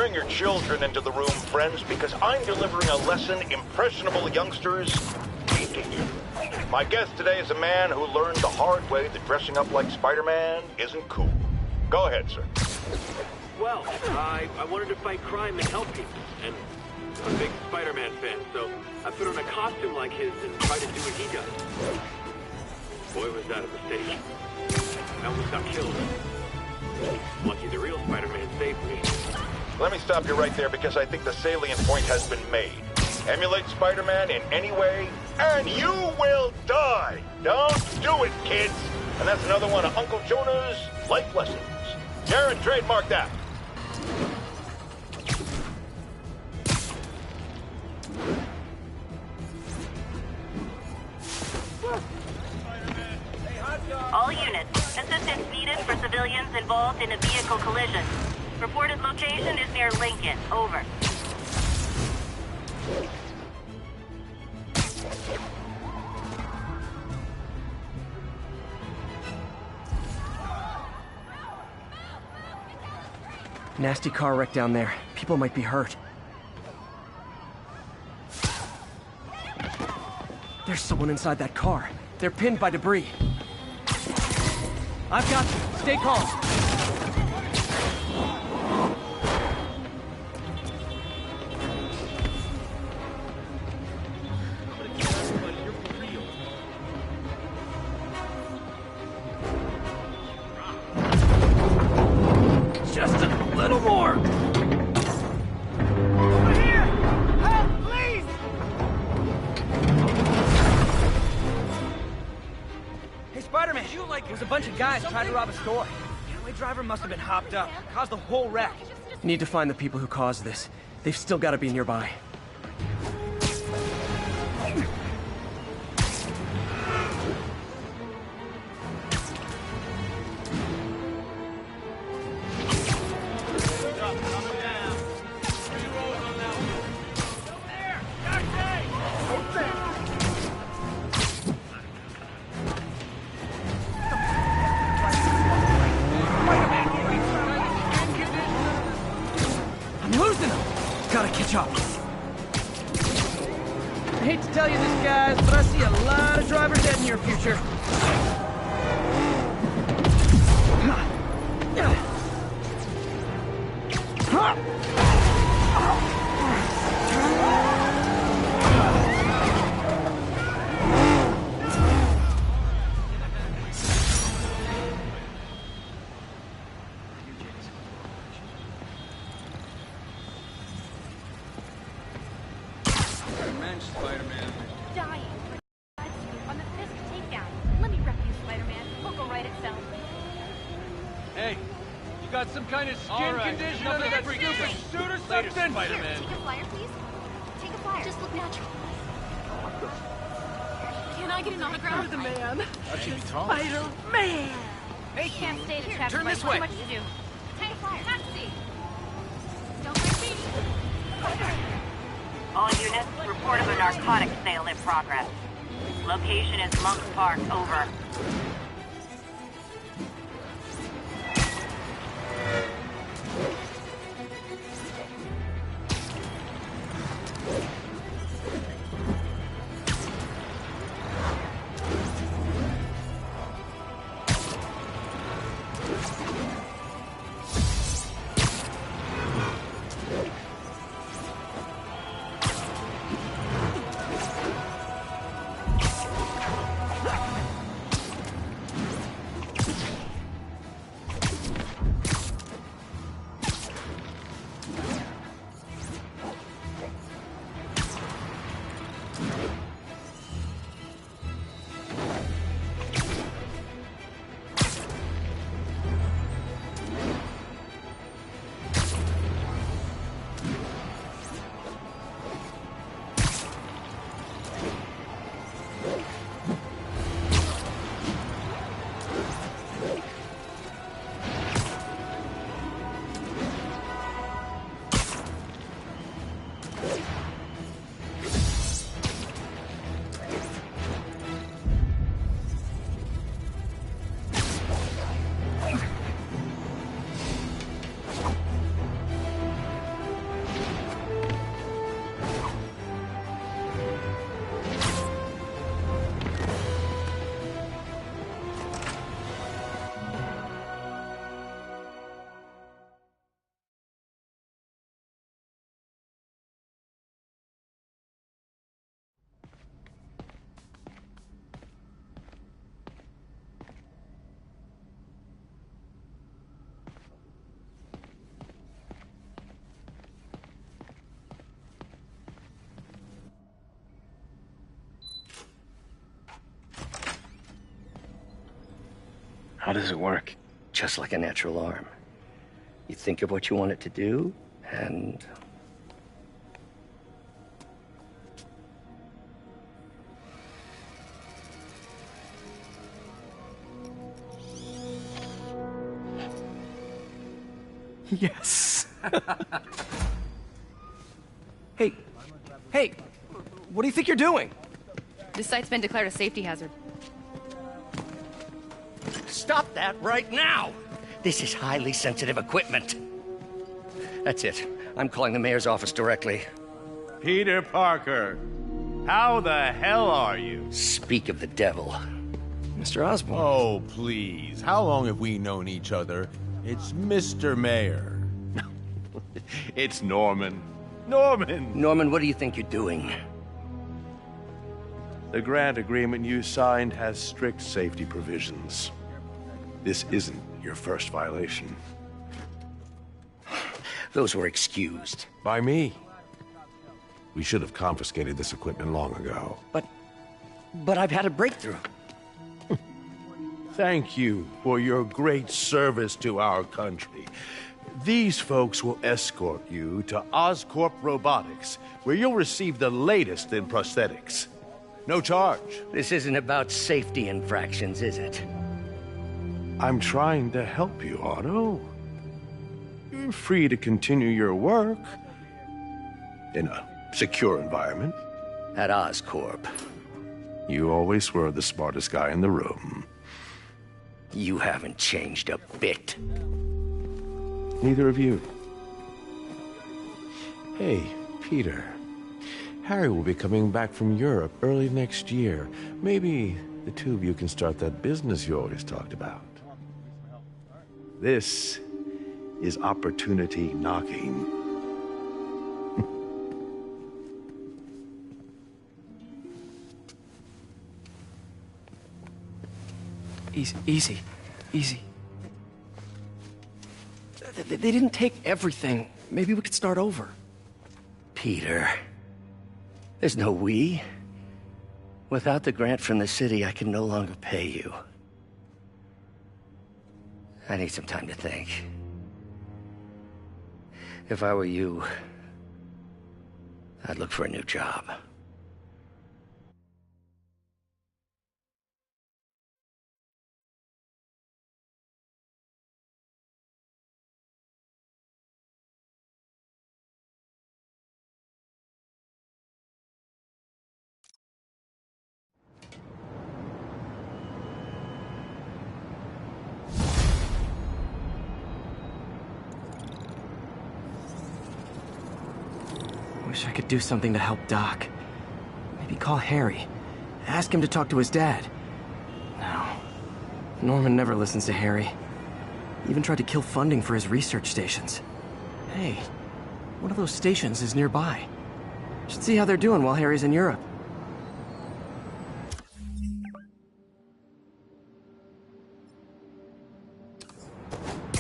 Bring your children into the room, friends, because I'm delivering a lesson impressionable youngsters need to hear. My guest today is a man who learned the hard way that dressing up like Spider-Man isn't cool. Go ahead, sir. Well, I wanted to fight crime and help people, and I'm a big Spider-Man fan, so I put on a costume like his and tried to do what he does. Boy, was that a mistake. I almost got killed. Lucky the real Spider-Man saved me. Let me stop you right there because I think the salient point has been made. Emulate Spider-Man in any way, and you will die! Don't do it, kids! And that's another one of Uncle Jonah's life lessons. Jared, trademark that. All units, assistance needed for civilians involved in a vehicle collision. Reported location is near Lincoln. Over. Nasty car wreck down there. People might be hurt. There's someone inside that car. They're pinned by debris. I've got you. Stay calm. Just a little more. Over here! Help, please! Hey, Spider-Man, there's a bunch of guys trying to rob a store. The getaway driver must have been hopped up. Caused the whole wreck. Need to find the people who caused this. They've still got to be nearby. Gotta catch up. I hate to tell you this, guys, but I see a lot of drivers dead in your future. Spider-Man. Dying for on the fifth takedown. Let me rep you, Spider-Man. We'll go right itself. Hey, you got some kind of skin condition under that stupid suit or something? Spider-Man. Take a flyer, please. Take a flyer. Just look natural. Can I get an autograph? You're the man. That should be tall. Spider-Man. Hey, Can't stay to traffic turn light. this way. Too much to do. Take a flyer. Taxi. Don't break me. All units, report of a narcotics sale in progress. Location is Monk's Park. Over. How does it work? Just like a natural arm. You think of what you want it to do, and... Yes. Hey, hey, what do you think you're doing? This site's been declared a safety hazard. Stop that right now! This is highly sensitive equipment. That's it. I'm calling the mayor's office directly. Peter Parker, how the hell are you? Speak of the devil. Mr. Osborn. Oh, please. How long have we known each other? It's Mr. Mayor. It's Norman. Norman! Norman, what do you think you're doing? The grant agreement you signed has strict safety provisions. This isn't your first violation. Those were excused. By me. We should have confiscated this equipment long ago. But I've had a breakthrough. Thank you for your great service to our country. These folks will escort you to Oscorp Robotics, where you'll receive the latest in prosthetics. No charge. This isn't about safety infractions, is it? I'm trying to help you, Otto. You're free to continue your work in a secure environment. At Oscorp. You always were the smartest guy in the room. You haven't changed a bit. Neither of you. Hey, Peter. Harry will be coming back from Europe early next year. Maybe the two of you can start that business you always talked about. This is opportunity knocking. Easy. They didn't take everything. Maybe we could start over. Peter. There's no we. Without the grant from the city, I can no longer pay you. I need some time to think. If I were you, I'd look for a new job. Wish I could do something to help Doc. Maybe call Harry. Ask him to talk to his dad. No. Norman never listens to Harry. Even tried to kill funding for his research stations. Hey, one of those stations is nearby. Should see how they're doing while Harry's in Europe.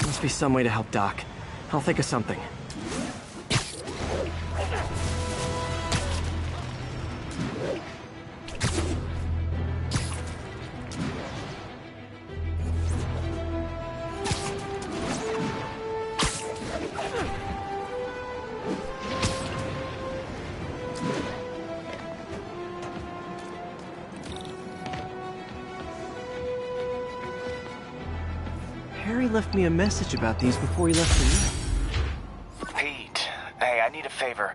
Must be some way to help Doc. I'll think of something. Harry left me a message about these before he left for you. Pete, hey, I need a favor.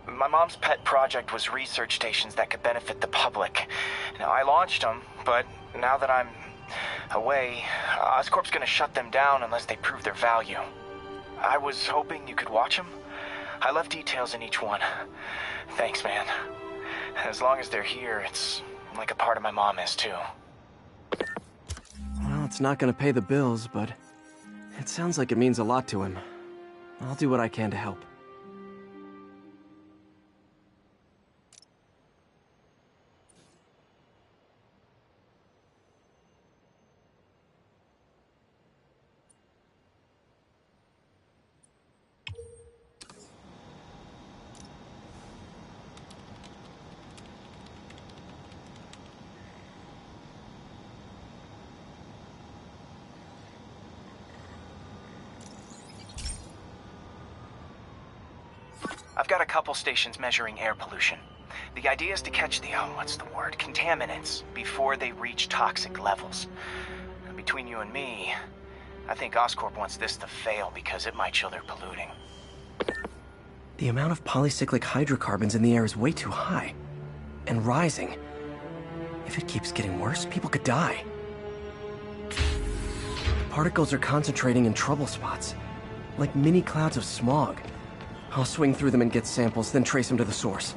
My mom's pet project was research stations that could benefit the public. Now, I launched them, but now that I'm away, Oscorp's gonna shut them down unless they prove their value. I was hoping you could watch them. I left details in each one. Thanks, man. As long as they're here, it's like a part of my mom is, too. Well, it's not gonna pay the bills, but it sounds like it means a lot to him. I'll do what I can to help. I've got a couple stations measuring air pollution. The idea is to catch the, contaminants before they reach toxic levels. And between you and me, I think Oscorp wants this to fail because it might show they're polluting. The amount of polycyclic hydrocarbons in the air is way too high. And rising. If it keeps getting worse, people could die. Particles are concentrating in trouble spots, like mini clouds of smog. I'll swing through them and get samples, then trace them to the source.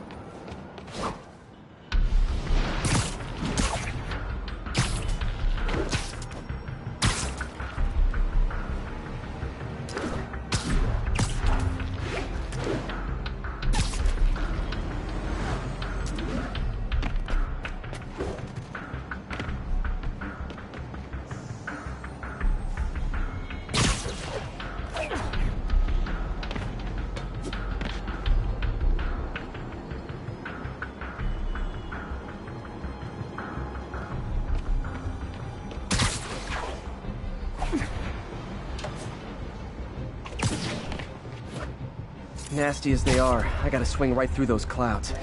Nasty as they are, I gotta swing right through those clouds.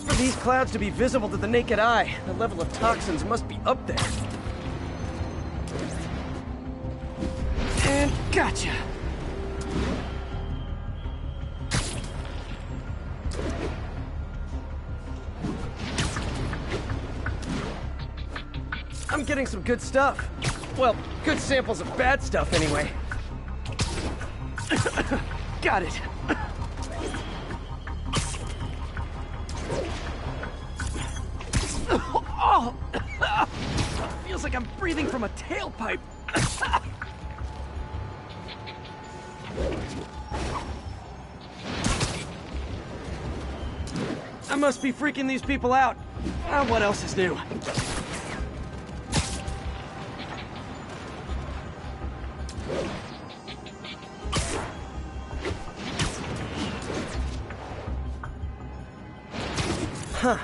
For these clouds to be visible to the naked eye, the level of toxins must be up there. And gotcha! I'm getting some good stuff. Well, good samples of bad stuff, anyway. Got it. Oh! Feels like I'm breathing from a tailpipe. I must be freaking these people out. What else is new? Huh.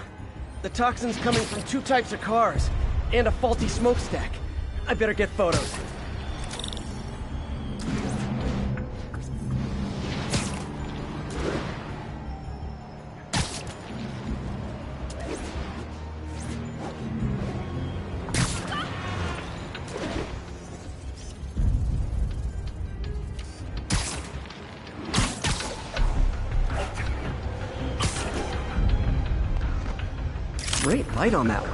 The toxin's coming from two types of cars, and a faulty smokestack. I better get photos. Great light on that one.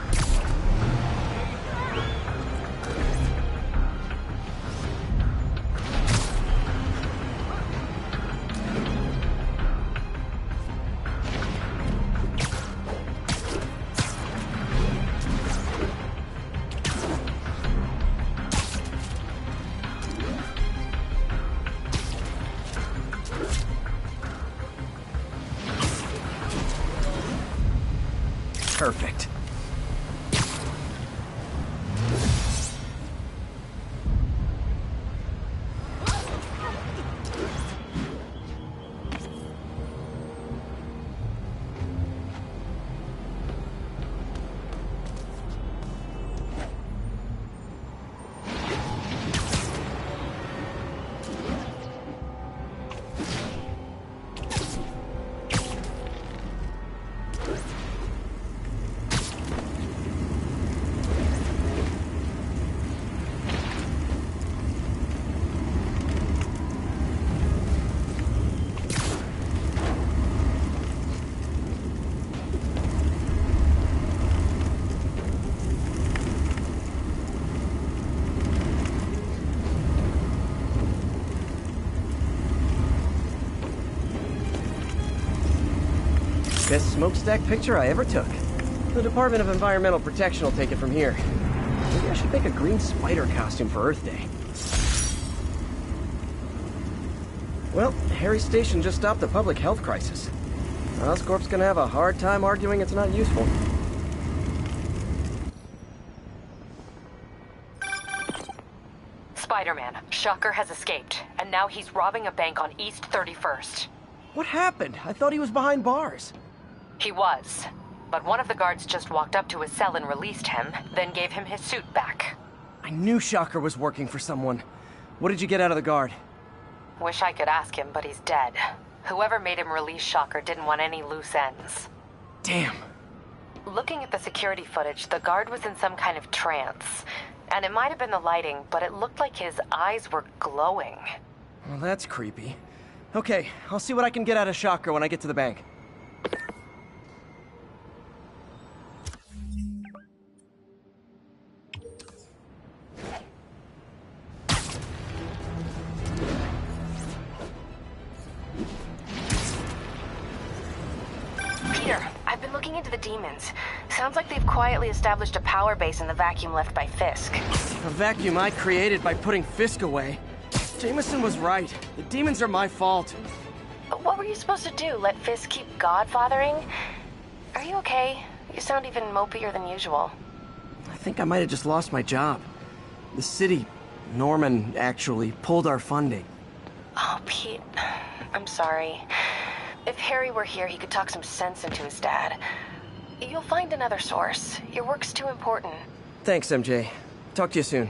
Perfect. Best smokestack picture I ever took. The Department of Environmental Protection will take it from here. Maybe I should make a green spider costume for Earth Day. Well, Harry's station just stopped the public health crisis. Oscorp's gonna have a hard time arguing it's not useful. Spider-Man, Shocker has escaped, and now he's robbing a bank on East 31st. What happened? I thought he was behind bars. He was. but one of the guards just walked up to his cell and released him, then gave him his suit back. I knew Shocker was working for someone. What did you get out of the guard? Wish I could ask him, but he's dead. Whoever made him release Shocker didn't want any loose ends. Damn. Looking at the security footage, the guard was in some kind of trance. And it might have been the lighting, but it looked like his eyes were glowing. Well, that's creepy. Okay, I'll see what I can get out of Shocker when I get to the bank. Peter, I've been looking into the demons. Sounds like they've quietly established a power base in the vacuum left by Fisk. A vacuum I created by putting Fisk away. Jameson was right. The demons are my fault. What were you supposed to do? Let Fisk keep godfathering? Are you okay? You sound even mopier than usual. I think I might have just lost my job. The city, Norman, actually, pulled our funding. Oh, Pete. I'm sorry. If Harry were here, he could talk some sense into his dad. You'll find another source. Your work's too important. Thanks, MJ. Talk to you soon.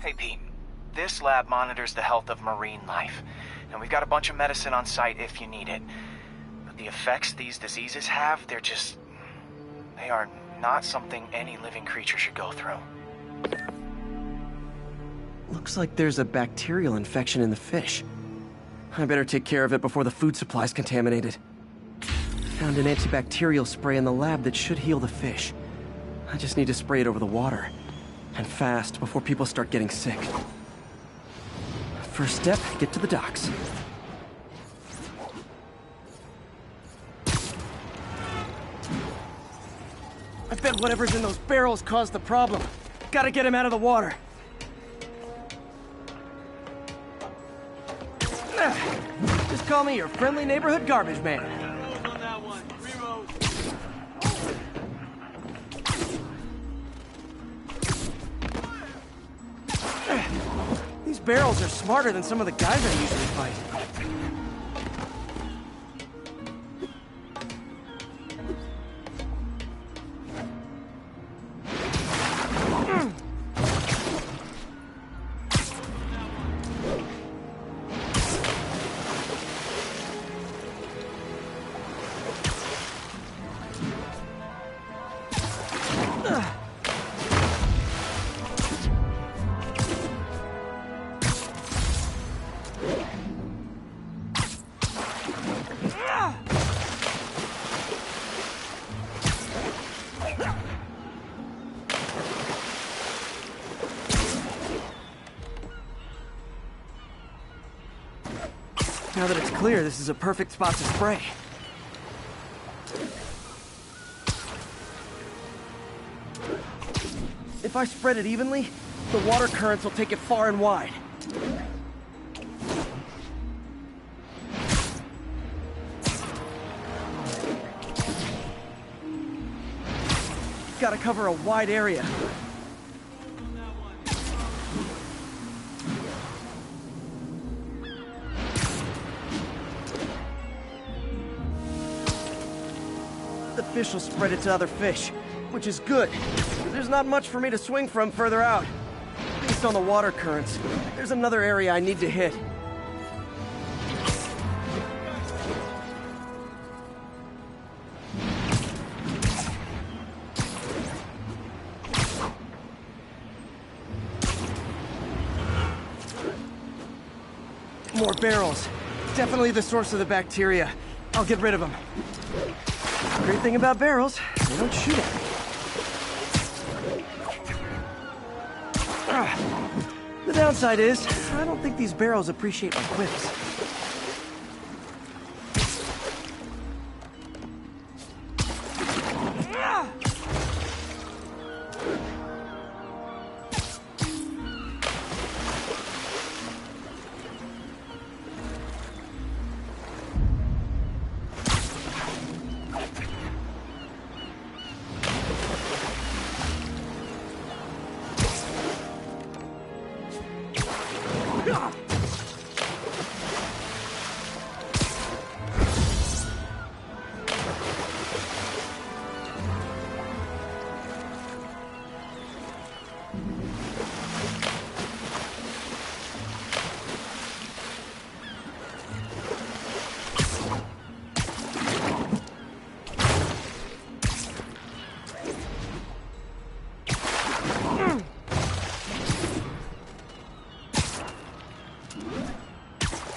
Hey, Pete. This lab monitors the health of marine life, and we've got a bunch of medicine on site if you need it. But the effects these diseases have, they are not something any living creature should go through. Looks like there's a bacterial infection in the fish. I better take care of it before the food supply's contaminated. Found an antibacterial spray in the lab that should heal the fish. I just need to spray it over the water. And fast, before people start getting sick. First step, get to the docks. I bet whatever's in those barrels caused the problem. Gotta get him out of the water. Just call me your friendly neighborhood garbage man. On that one. 3 rows. These barrels are smarter than some of the guys I usually fight. Now that it's clear, this is a perfect spot to spray. If I spread it evenly, the water currents will take it far and wide. Gotta cover a wide area. The fish will spread it to other fish, which is good. There's not much for me to swing from further out. Based on the water currents, there's another area I need to hit. More barrels. Definitely the source of the bacteria. I'll get rid of them. Great thing about barrels, they don't shoot at me. Downside is, I don't think these barrels appreciate my quips.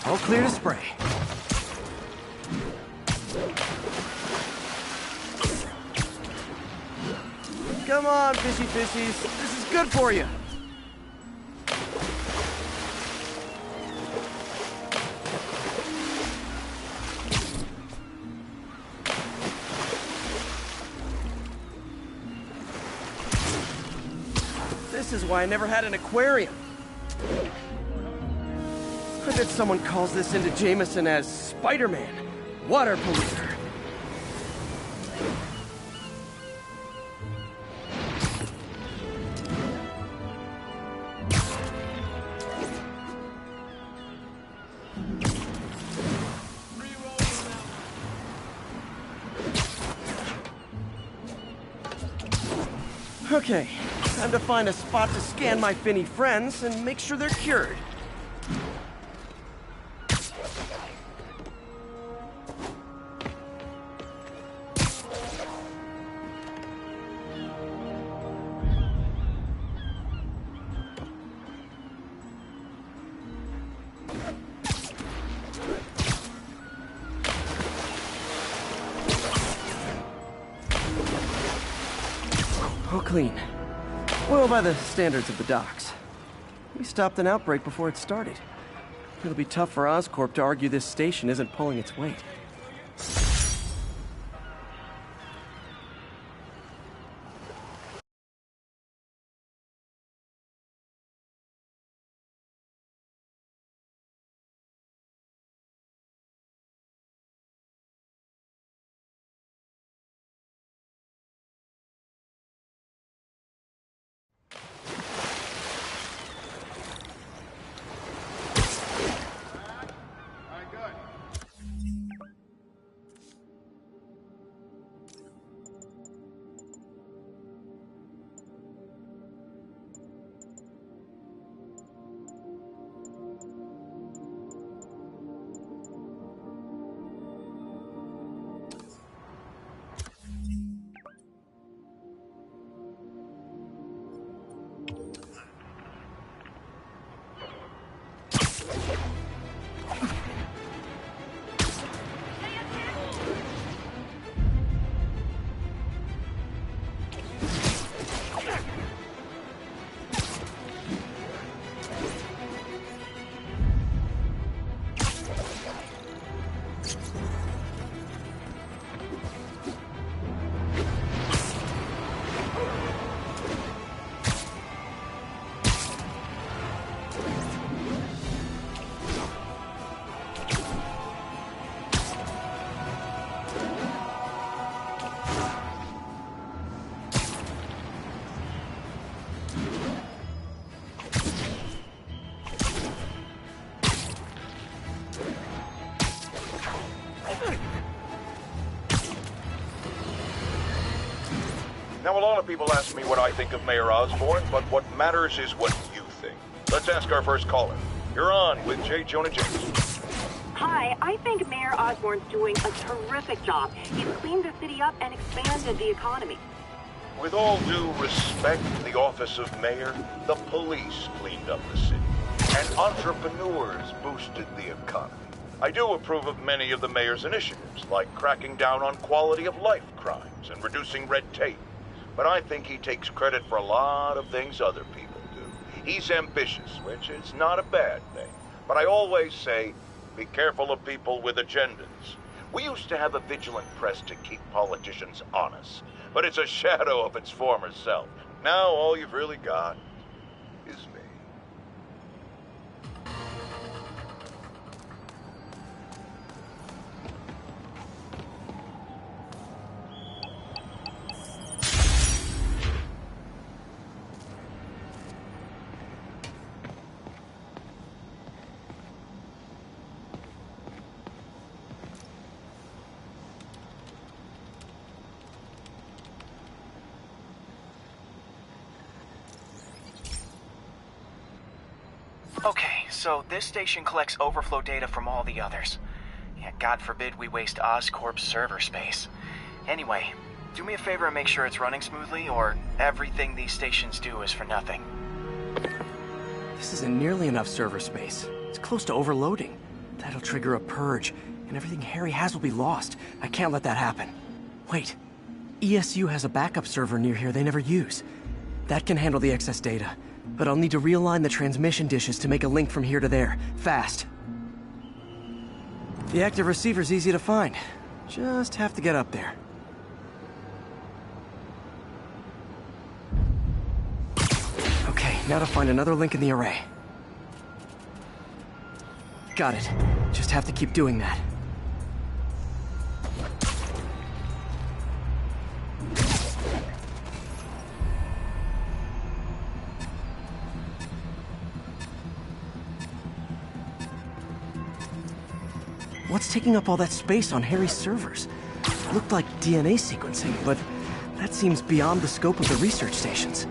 All clear to spray. Come on, fishy fishies. This is good for you. This is why I never had an aquarium. I bet someone calls this into Jameson as Spiderman, water polluter. Okay, time to find a spot to scan my finny friends and make sure they're cured. All clean. Well, by the standards of the docks. We stopped an outbreak before it started. It'll be tough for Oscorp to argue this station isn't pulling its weight. Now, a lot of people ask me what I think of Mayor Osborn, but what matters is what you think. Let's ask our first caller. You're on with J. Jonah Jameson. Hi, I think Mayor Osborn's doing a terrific job. He's cleaned the city up and expanded the economy. With all due respect to the office of mayor, the police cleaned up the city, and entrepreneurs boosted the economy. I do approve of many of the mayor's initiatives, like cracking down on quality of life crimes and reducing red tape. But I think he takes credit for a lot of things other people do. He's ambitious, which is not a bad thing. But I always say, be careful of people with agendas. We used to have a vigilant press to keep politicians honest, but it's a shadow of its former self. Now all you've really got is me. Okay, so this station collects overflow data from all the others. Yeah, God forbid we waste Oscorp's server space. Anyway, do me a favor and make sure it's running smoothly, or everything these stations do is for nothing. This isn't nearly enough server space. It's close to overloading. That'll trigger a purge, and everything Harry has will be lost. I can't let that happen. Wait. ESU has a backup server near here they never use. That can handle the excess data. But I'll need to realign the transmission dishes to make a link from here to there, fast. The active receiver's easy to find. Just have to get up there. Okay, now to find another link in the array. Got it. Just have to keep doing that. What's taking up all that space on Harry's servers? It looked like DNA sequencing, but that seems beyond the scope of the research stations.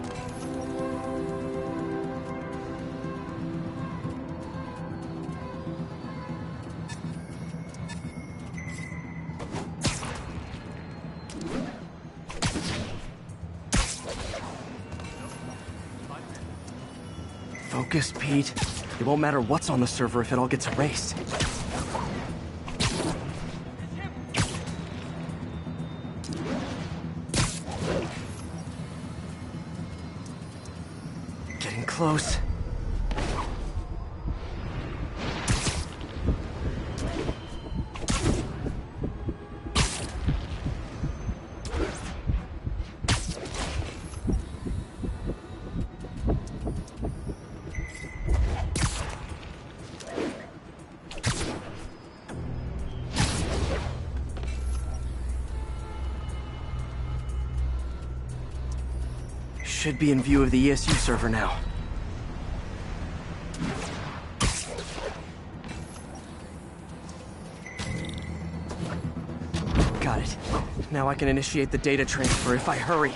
Focus, Pete. It won't matter what's on the server if it all gets erased. Close. Should be in view of the ESU server now. Got it. Now I can initiate the data transfer if I hurry.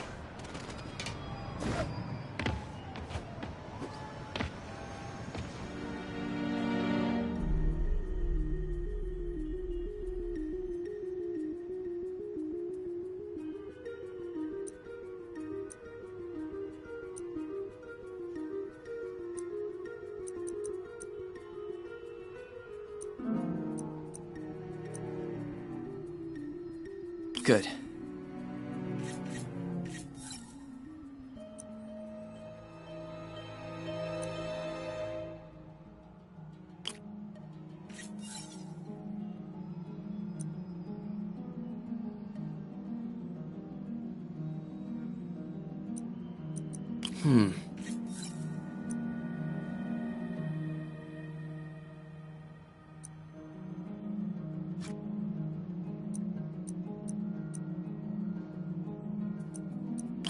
Good.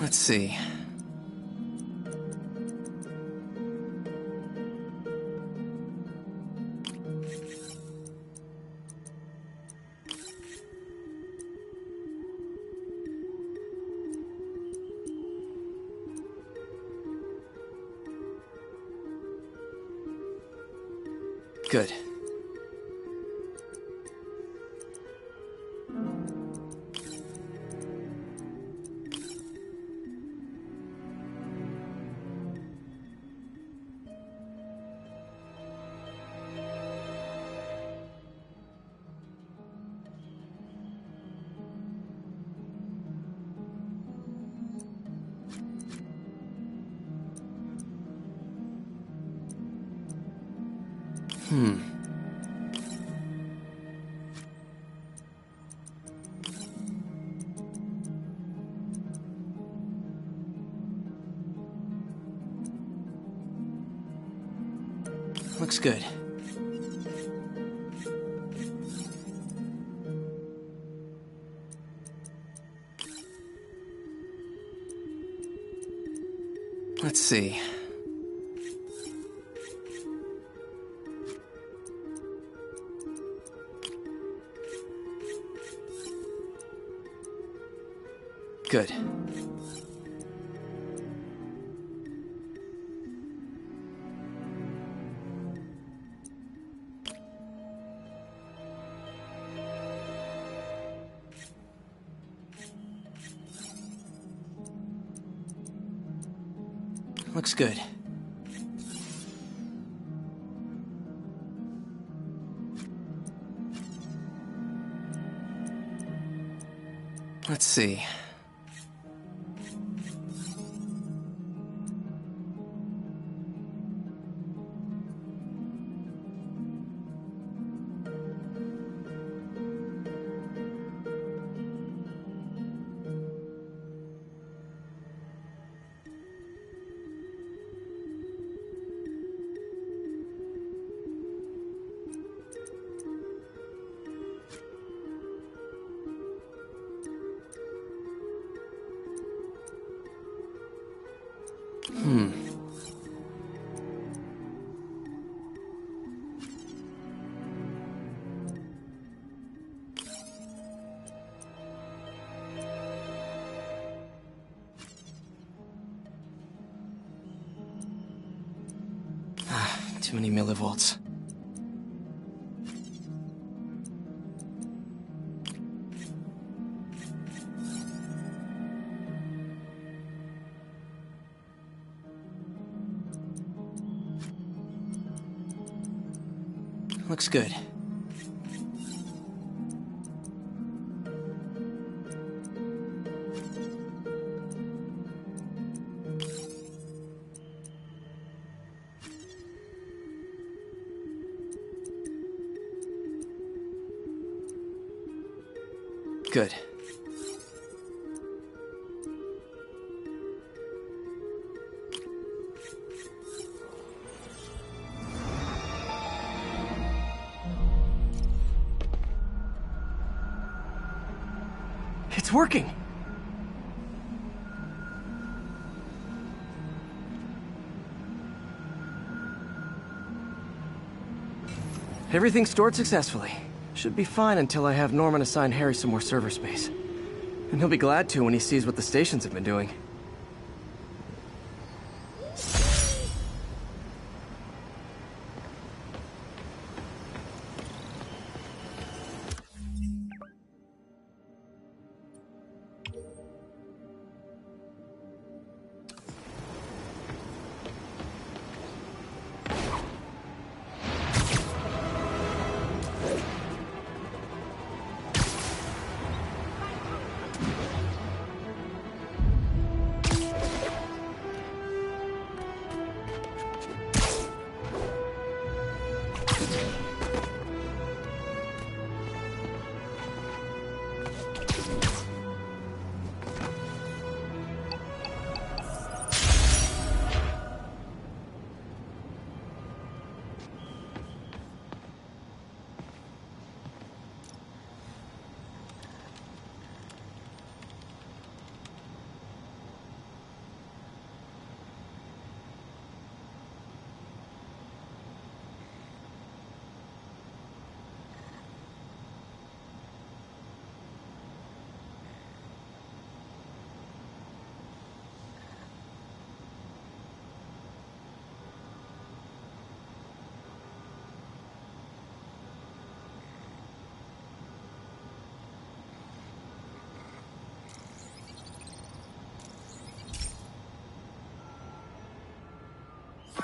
Let's see. Good. Looks good. Let's see. Good. Looks good. Let's see. Too many millivolts. Looks good. Good. It's working! Everything's stored successfully. Should be fine until I have Norman assign Harry some more server space. And he'll be glad to when he sees what the stations have been doing.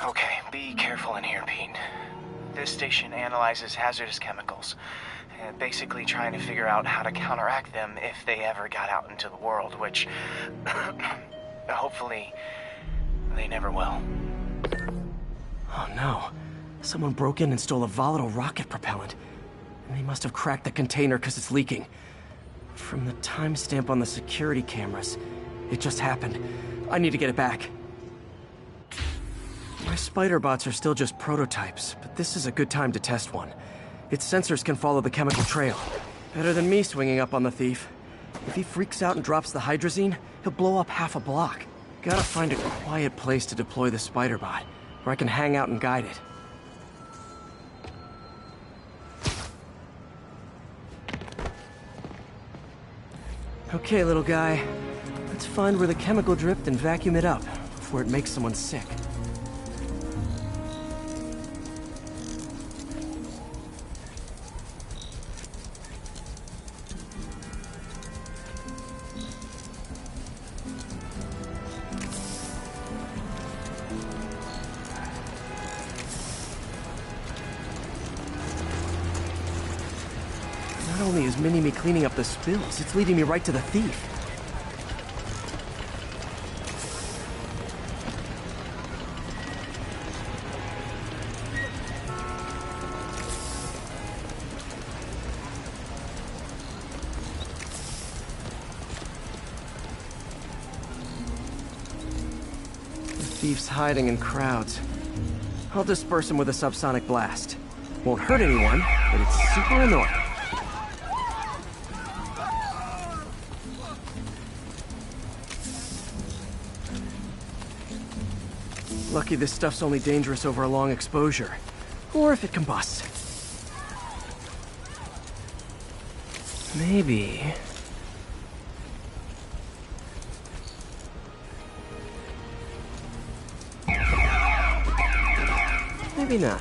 Okay, be careful in here, Pete. This station analyzes hazardous chemicals, basically trying to figure out how to counteract them if they ever got out into the world, which hopefully they never will. Oh no. Someone broke in and stole a volatile rocket propellant. And they must have cracked the container because it's leaking. From the timestamp on the security cameras, it just happened. I need to get it back. My spider bots are still just prototypes, but this is a good time to test one. Its sensors can follow the chemical trail. Better than me swinging up on the thief. If he freaks out and drops the hydrazine, he'll blow up half a block. Gotta find a quiet place to deploy the spider bot, where I can hang out and guide it. Okay, little guy. Let's find where the chemical dripped and vacuum it up before it makes someone sick. Not only is Mini-Me cleaning up the spills, it's leading me right to the thief. The thief's hiding in crowds. I'll disperse him with a subsonic blast. Won't hurt anyone, but it's super annoying. Lucky this stuff's only dangerous over a long exposure. Or if it combusts. Maybe... maybe not.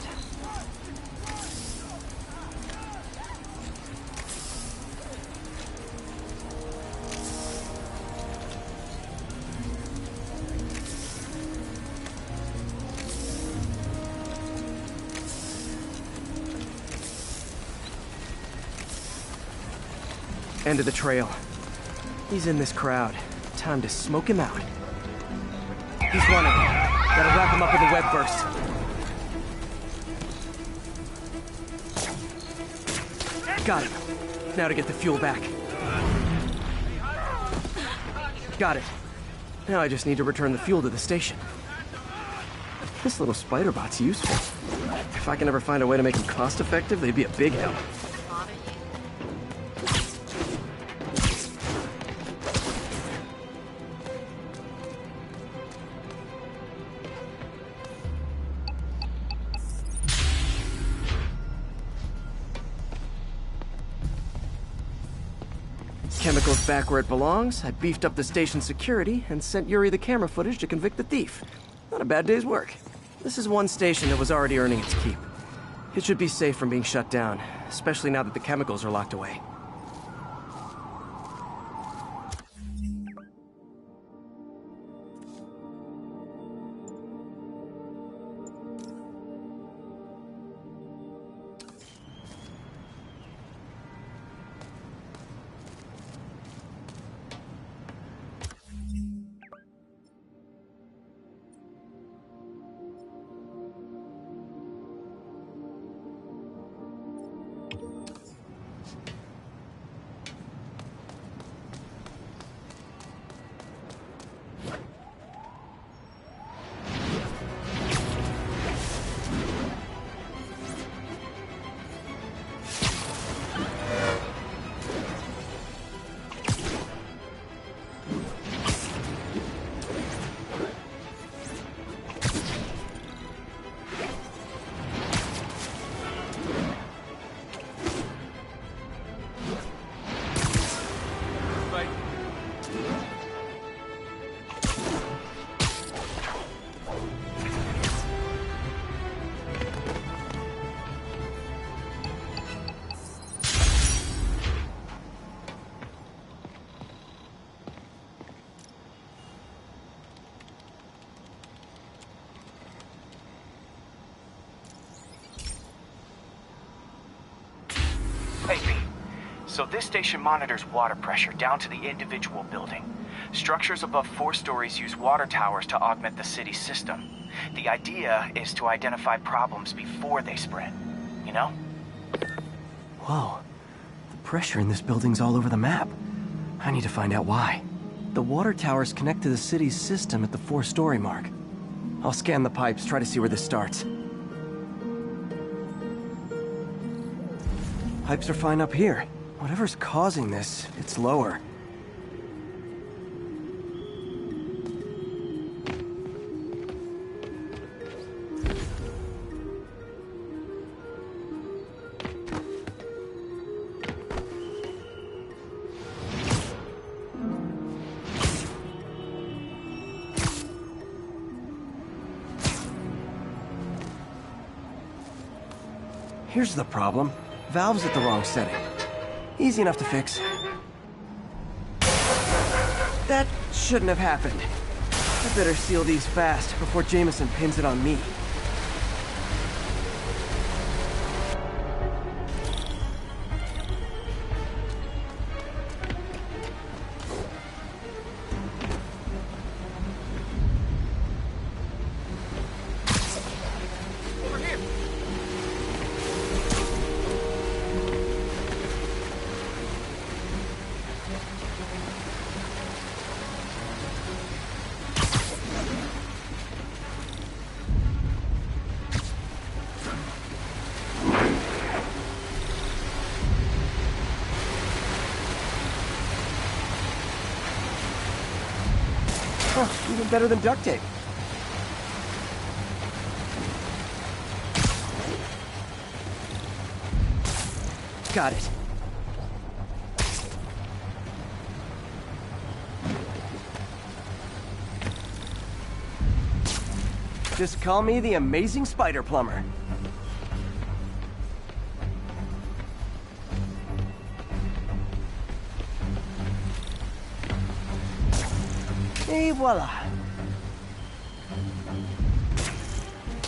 End of the trail. He's in this crowd. Time to smoke him out. He's running. Gotta wrap him up with a web burst. Got him. Now to get the fuel back. Got it. Now I just need to return the fuel to the station. This little spider bot's useful. If I can ever find a way to make them cost-effective, they'd be a big help. Chemicals back where it belongs. I beefed up the station's security and sent Yuri the camera footage to convict the thief. Not a bad day's work. This is one station that was already earning its keep. It should be safe from being shut down, especially now that the chemicals are locked away. Hey, V. So this station monitors water pressure down to the individual building. Structures above 4 stories use water towers to augment the city's system. The idea is to identify problems before they spread, you know? Whoa. The pressure in this building's all over the map. I need to find out why. The water towers connect to the city's system at the 4-story mark. I'll scan the pipes, try to see where this starts. Pipes are fine up here. Whatever's causing this, it's lower. Here's the problem. Valve's at the wrong setting. Easy enough to fix. That shouldn't have happened. I better seal these fast before Jameson pins it on me. Even better than duct tape. Got it. Just call me the amazing spider plumber. Et voila.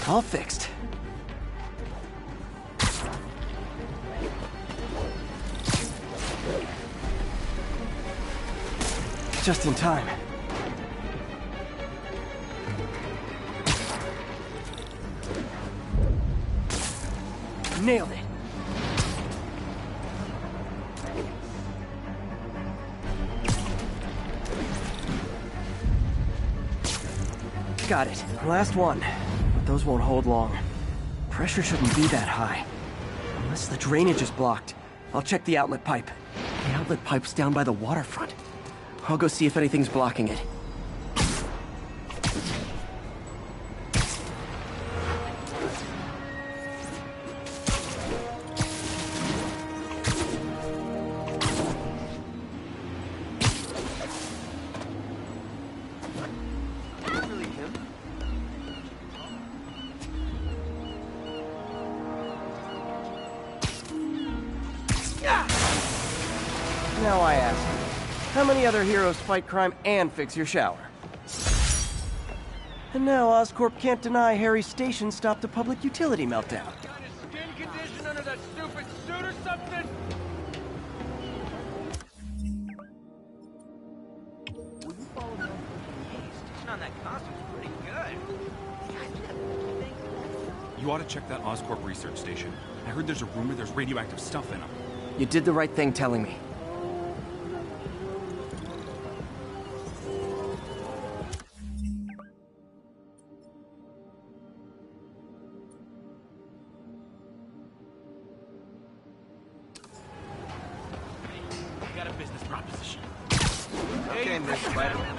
All fixed. Just in time. Nailed it. Got it. Last one. But those won't hold long. Pressure shouldn't be that high. Unless the drainage is blocked. I'll check the outlet pipe. The outlet pipe's down by the waterfront. I'll go see if anything's blocking it. Now I ask, how many other heroes fight crime and fix your shower? And now Oscorp can't deny Harry's station stopped a public utility meltdown. Got his skin condition under that stupid suit or something? On that costume's pretty good. You ought to check that Oscorp research station. I heard there's a rumor there's radioactive stuff in them. You did the right thing telling me. I got a business proposition. Okay, Miss Spider-Man.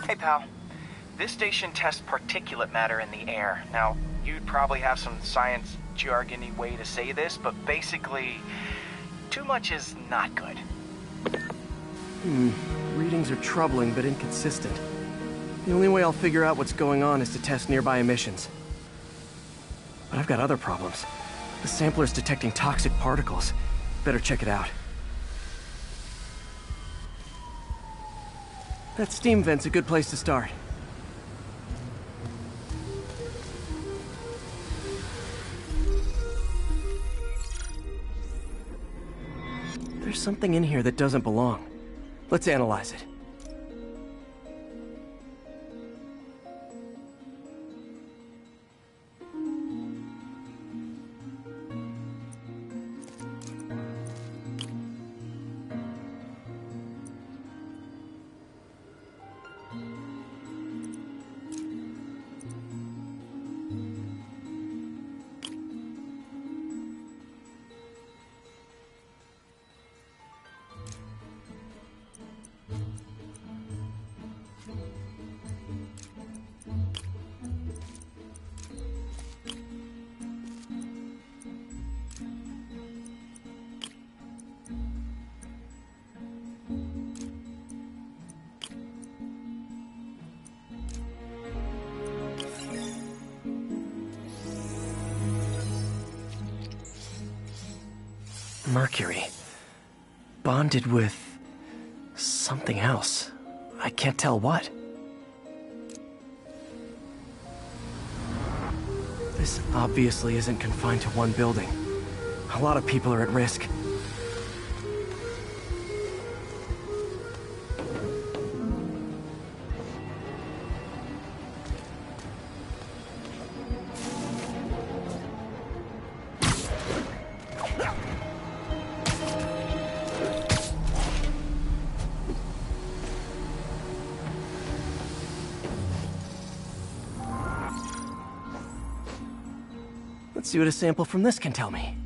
Hey, pal. This station tests particulate matter in the air. Now, you'd probably have some science jargony way to say this, but basically, too much is not good. Readings are troubling but inconsistent. The only way I'll figure out what's going on is to test nearby emissions. But I've got other problems. The sampler's detecting toxic particles. Better check it out. That steam vent's a good place to start. There's something in here that doesn't belong. Let's analyze it. Mercury. Bonded with something else. I can't tell what. This obviously isn't confined to one building. A lot of people are at risk. Let's see what a sample from this can tell me.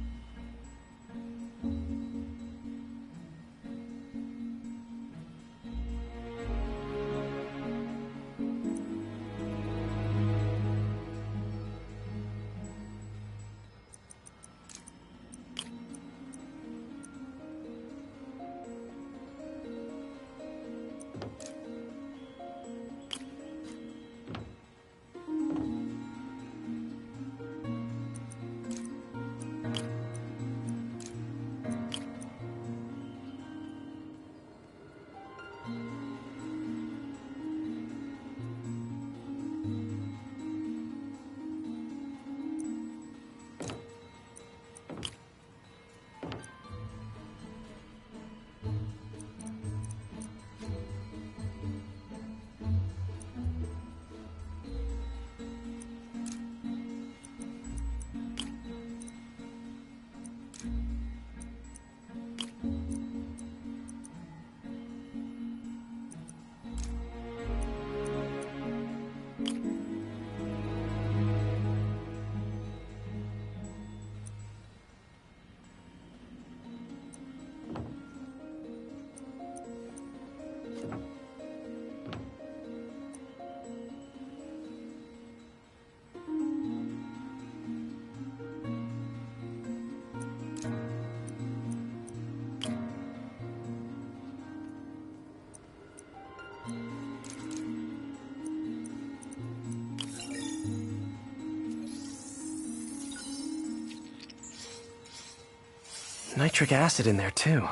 Nitric acid in there too,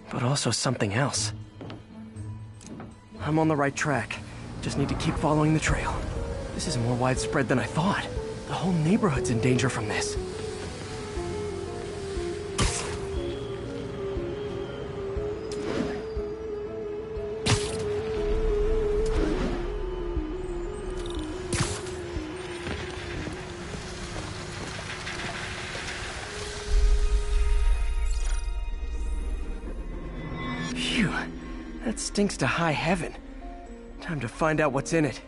but also something else. I'm on the right track. Just need to keep following the trail. This is more widespread than I thought. The whole neighborhood's in danger from this. Phew, that stinks to high heaven. Time to find out what's in it.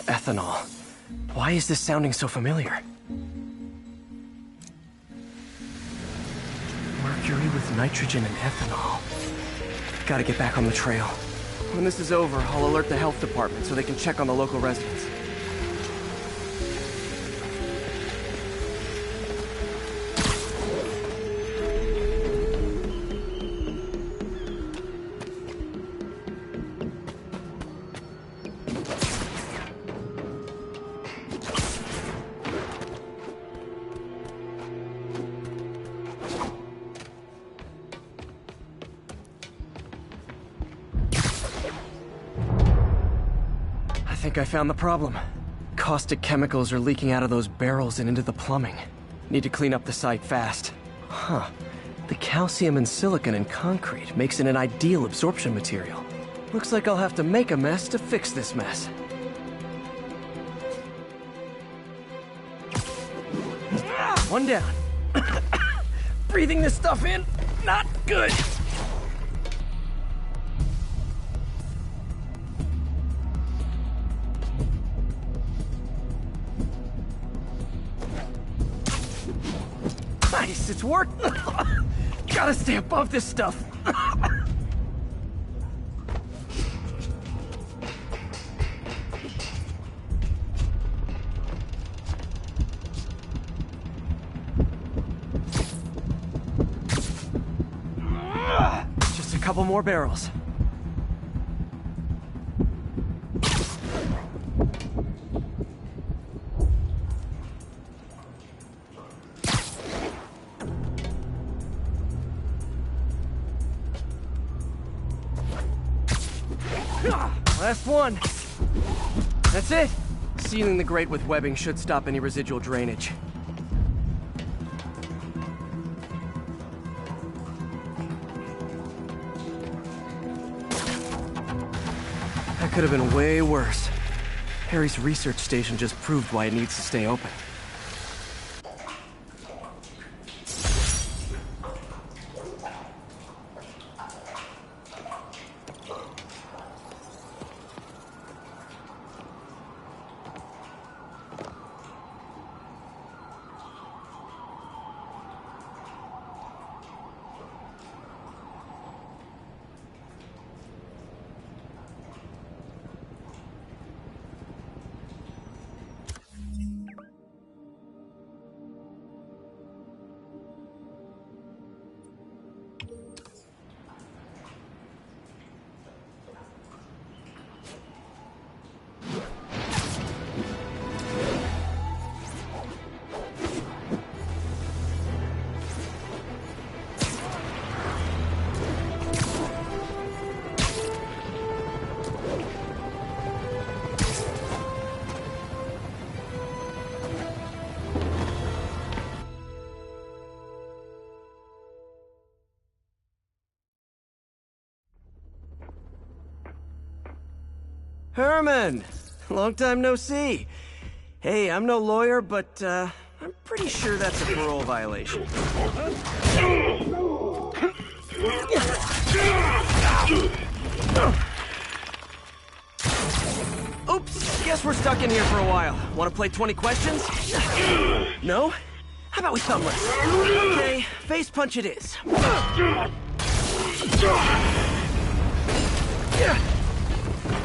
ethanol. Why is this sounding so familiar? Mercury with nitrogen and ethanol. Gotta get back on the trail. When this is over, I'll alert the health department so they can check on the local residents. I found the problem. Caustic chemicals are leaking out of those barrels and into the plumbing. Need to clean up the site fast. Huh. The calcium and silicon in concrete makes it an ideal absorption material. Looks like I'll have to make a mess to fix this mess. One down. Breathing this stuff in, not good. Nice, it's worked. Gotta stay above this stuff. Just a couple more barrels. Last one. That's it. Sealing the grate with webbing should stop any residual drainage. That could have been way worse. Harry's research station just proved why it needs to stay open. Herman! Long time no see. Hey, I'm no lawyer, but, I'm pretty sure that's a parole violation. Oops, guess we're stuck in here for a while. Want to play 20 questions? No? How about we thumbless? Okay, face punch it is.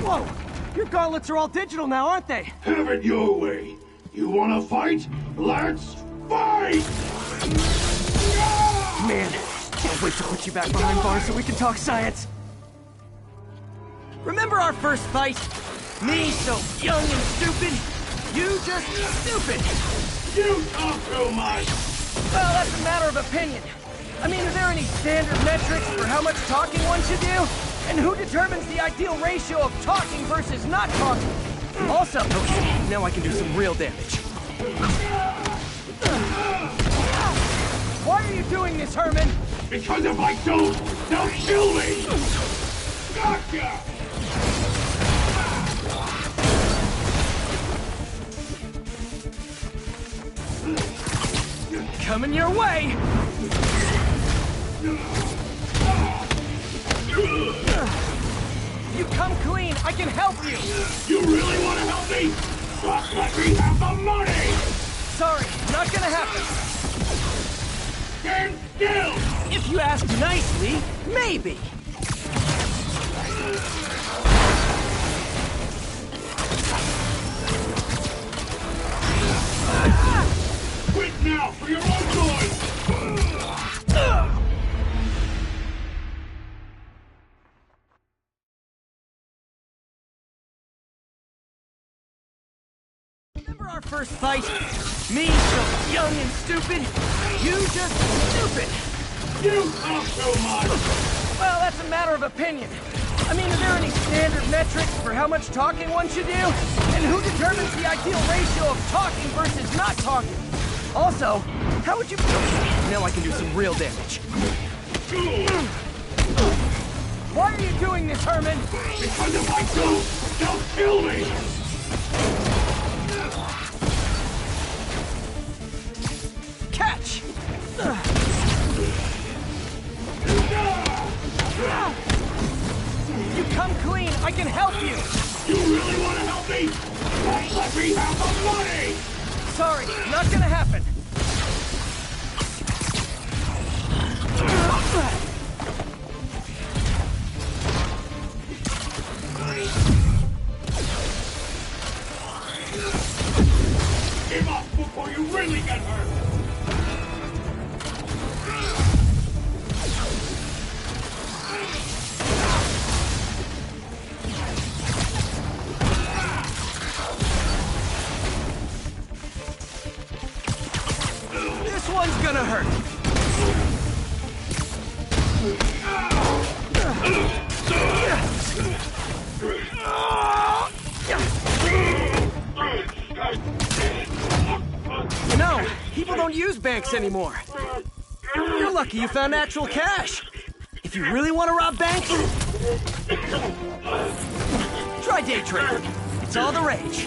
Whoa! Your gauntlets are all digital now, aren't they? Have it your way. You wanna fight? Let's fight! Man, can't wait to put you back behind bars so we can talk science. Remember our first fight? Me so young and stupid, you just stupid. You talk too much. Well, that's a matter of opinion. I mean, are there any standard metrics for how much talking one should do? And who determines the ideal ratio of talking versus not talking? Also, okay, now I can do some real damage. Why are you doing this, Herman? Because if I don't, they'll kill me! Gotcha! Coming your way! you come clean, I can help you! You really want to help me? Just let me have the money! Sorry, not gonna happen. Stand still! If you ask nicely, maybe. Quit now for your own good! Remember our first fight? Me, so young and stupid. You just stupid. You talk too much! Well, that's a matter of opinion. I mean, are there any standard metrics for how much talking one should do? And who determines the ideal ratio of talking versus not talking? Also, how would you... Now I can do some real damage. Why are you doing this, Herman? Because if I don't, they'll kill me! Catch! You come clean, I can help you! You really want to help me? Just let me have the money! Sorry, not gonna happen. Give up before you really get hurt! This one's gonna hurt. No, people don't use banks anymore. You're lucky you found actual cash. If you really want to rob banks, try day trading. It's all the rage.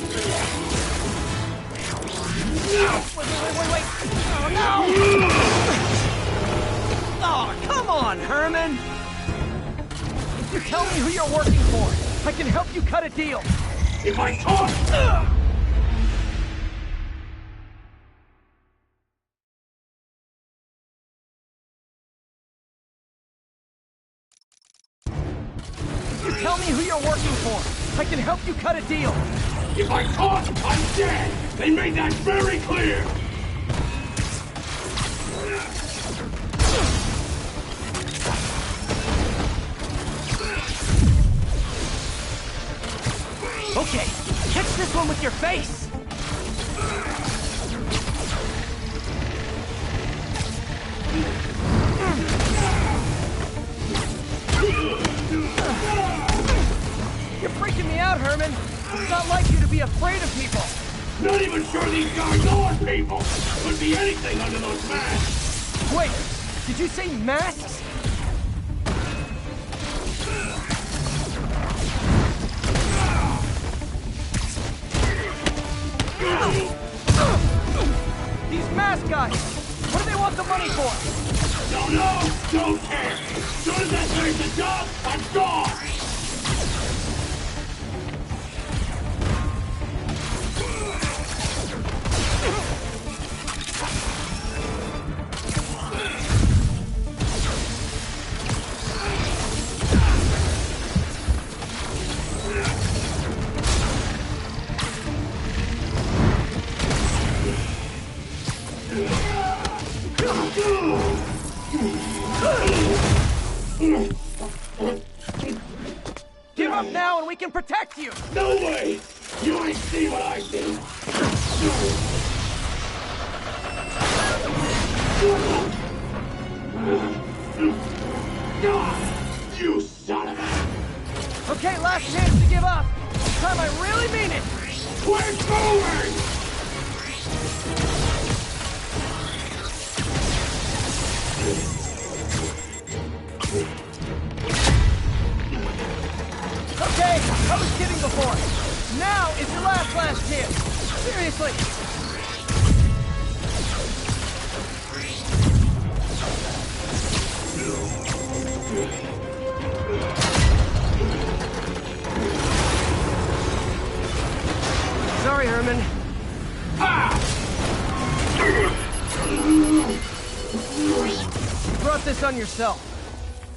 Wait. Oh, no! Oh, come on, Herman! If you tell me who you're working for, I can help you cut a deal. If I talk... Tell me who you're working for. I can help you cut a deal. If I talk, I'm dead! They made that very clear! Okay, catch this one with your face! You're freaking me out, Herman! It's not like you to be afraid of people! Not even sure these guys are people! Could be anything under those masks! Wait, did you say masks? These mask guys! What do they want the money for? Don't know! Don't care! As soon as I finish the job, I'm gone! Give up now and we can protect you! No way! You ain't seen what I see! You son of a... Okay, last chance to give up. This time I really mean it. Quit moving! Okay, I was kidding before. Now is your last chance. Seriously. Sorry, Herman. You brought this on yourself.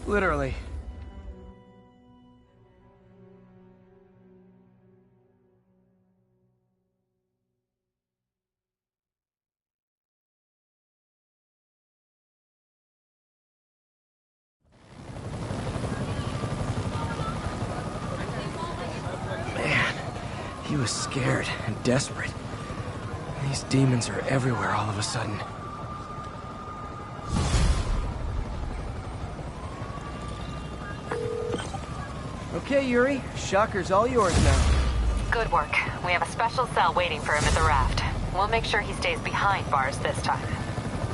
Literally. He was scared and desperate. These demons are everywhere all of a sudden. Okay, Yuri. Shocker's all yours now. Good work. We have a special cell waiting for him at the raft. We'll make sure he stays behind bars this time.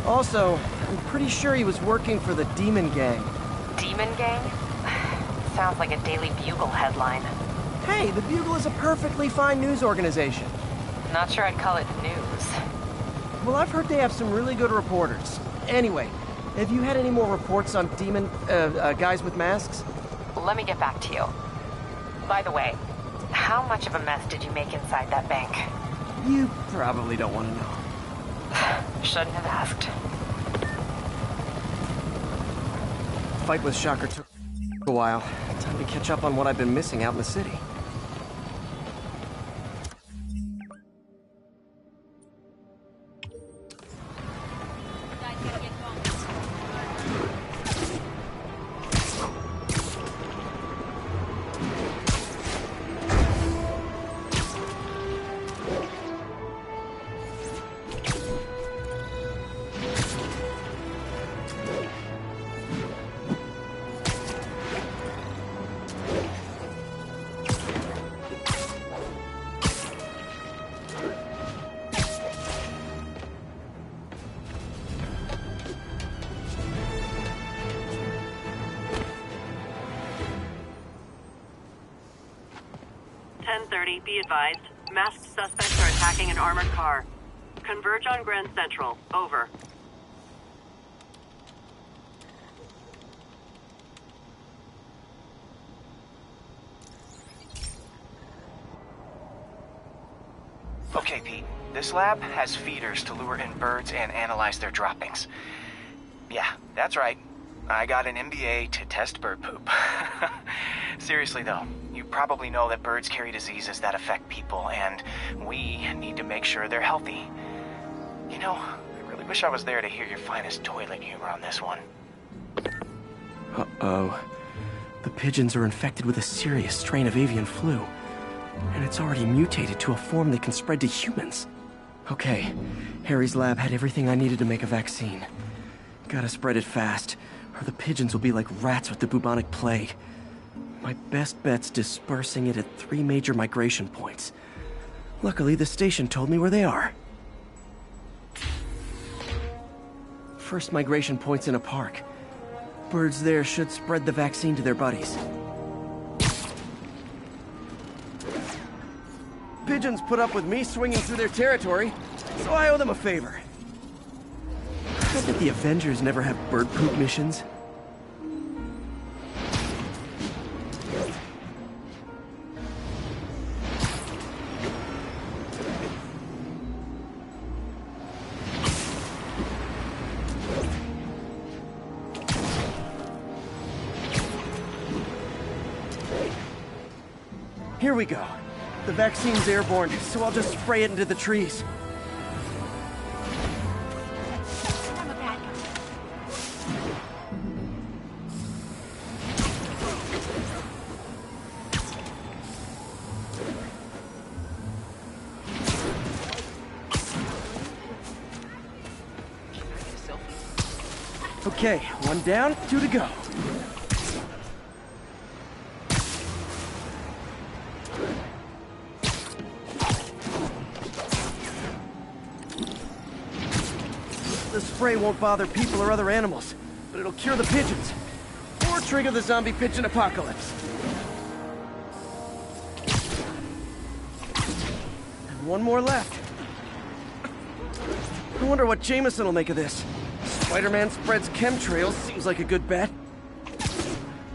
Also, I'm pretty sure he was working for the Demon Gang. Demon Gang? Sounds like a Daily Bugle headline. Hey, the Bugle is a perfectly fine news organization. Not sure I'd call it news. Well, I've heard they have some really good reporters. Anyway, have you had any more reports on demon, guys with masks? Let me get back to you. By the way, how much of a mess did you make inside that bank? You probably don't want to know. Shouldn't have asked. The fight with Shocker took a while. Time to catch up on what I've been missing out in the city. Be advised, masked suspects are attacking an armored car. Converge on Grand Central. Over. Okay, Pete. This lab has feeders to lure in birds and analyze their droppings. Yeah, that's right. I got an MBA to test bird poop. Seriously though, you probably know that birds carry diseases that affect people, and we need to make sure they're healthy. You know, I really wish I was there to hear your finest toilet humor on this one. Uh-oh. The pigeons are infected with a serious strain of avian flu. And it's already mutated to a form that can spread to humans. Okay, Harry's lab had everything I needed to make a vaccine. Gotta spread it fast, or the pigeons will be like rats with the bubonic plague. My best bet's dispersing it at 3 major migration points. Luckily, the station told me where they are. First migration point's in a park. Birds there should spread the vaccine to their buddies. Pigeons put up with me swinging through their territory, so I owe them a favor. I bet the Avengers never have bird poop missions. Here we go. The vaccine's airborne, so I'll just spray it into the trees. I'm a bad guy. Okay, 1 down, 2 to go. The spray won't bother people or other animals, but it'll cure the pigeons. Or trigger the zombie pigeon apocalypse. And 1 more left. I wonder what Jameson will make of this. Spider-Man spreads chemtrails, seems like a good bet.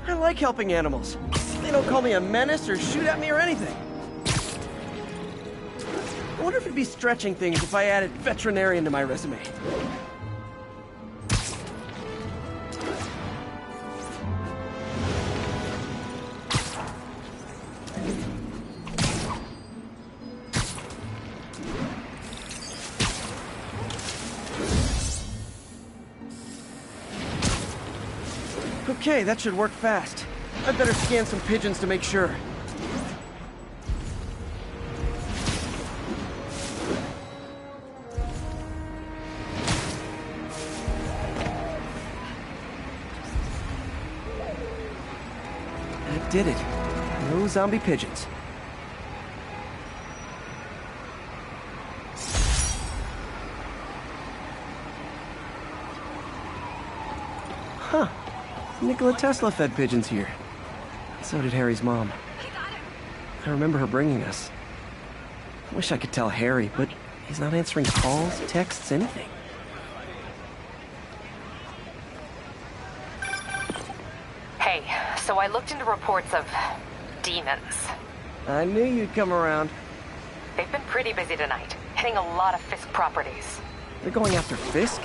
I like helping animals. They don't call me a menace or shoot at me or anything. I wonder if it'd be stretching things if I added veterinarian to my resume. Okay, that should work fast. I'd better scan some pigeons to make sure. That did it. No zombie pigeons. Huh. Nikola Tesla fed pigeons here. So did Harry's mom. I remember her bringing us. I wish I could tell Harry, but he's not answering calls, texts, anything. Hey, so I looked into reports of demons. I knew you'd come around. They've been pretty busy tonight, hitting a lot of Fisk properties. They're going after Fisk?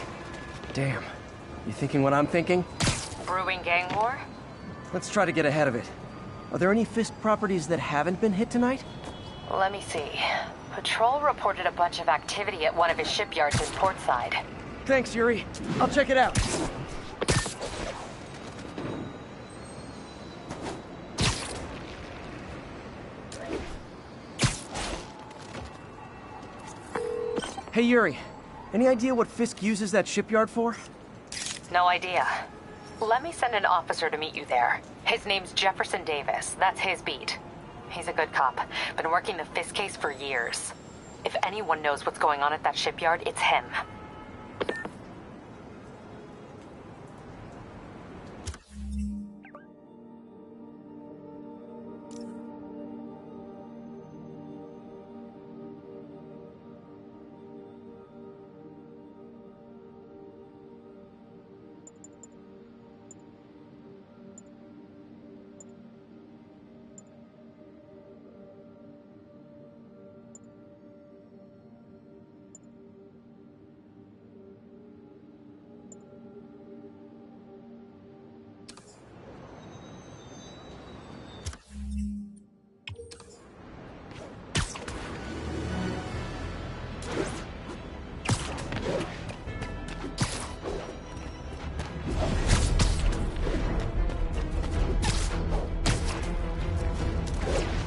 Damn. You thinking what I'm thinking? Brewing gang war? Let's try to get ahead of it. Are there any Fisk properties that haven't been hit tonight? Let me see. Patrol reported a bunch of activity at one of his shipyards in Portside. Thanks, Yuri. I'll check it out. Hey, Yuri. Any idea what Fisk uses that shipyard for? No idea. Let me send an officer to meet you there. His name's Jefferson Davis. That's his beat. He's a good cop. Been working the Fisk case for years. If anyone knows what's going on at that shipyard, it's him.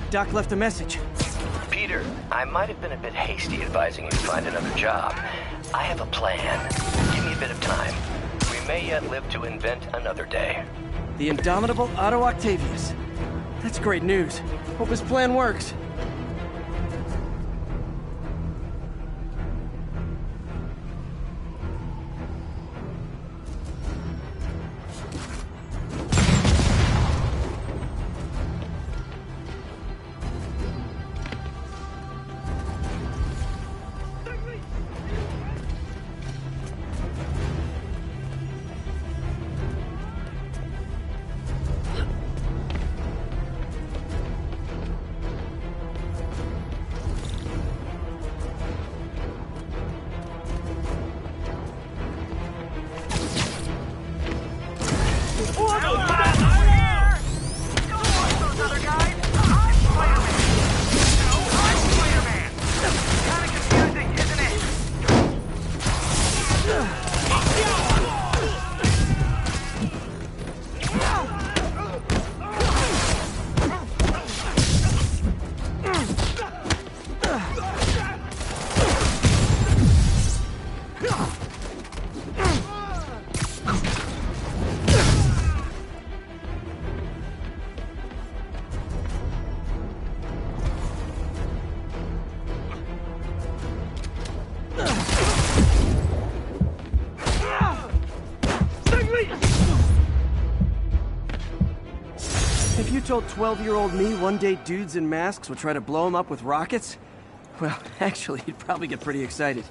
Doc left a message. Peter, I might have been a bit hasty advising you to find another job. I have a plan. Give me a bit of time. We may yet live to invent another day. The indomitable Otto Octavius. That's great news. Hope his plan works. If you told 12-year-old me one day dudes in masks would try to blow him up with rockets, well, actually, you'd probably get pretty excited.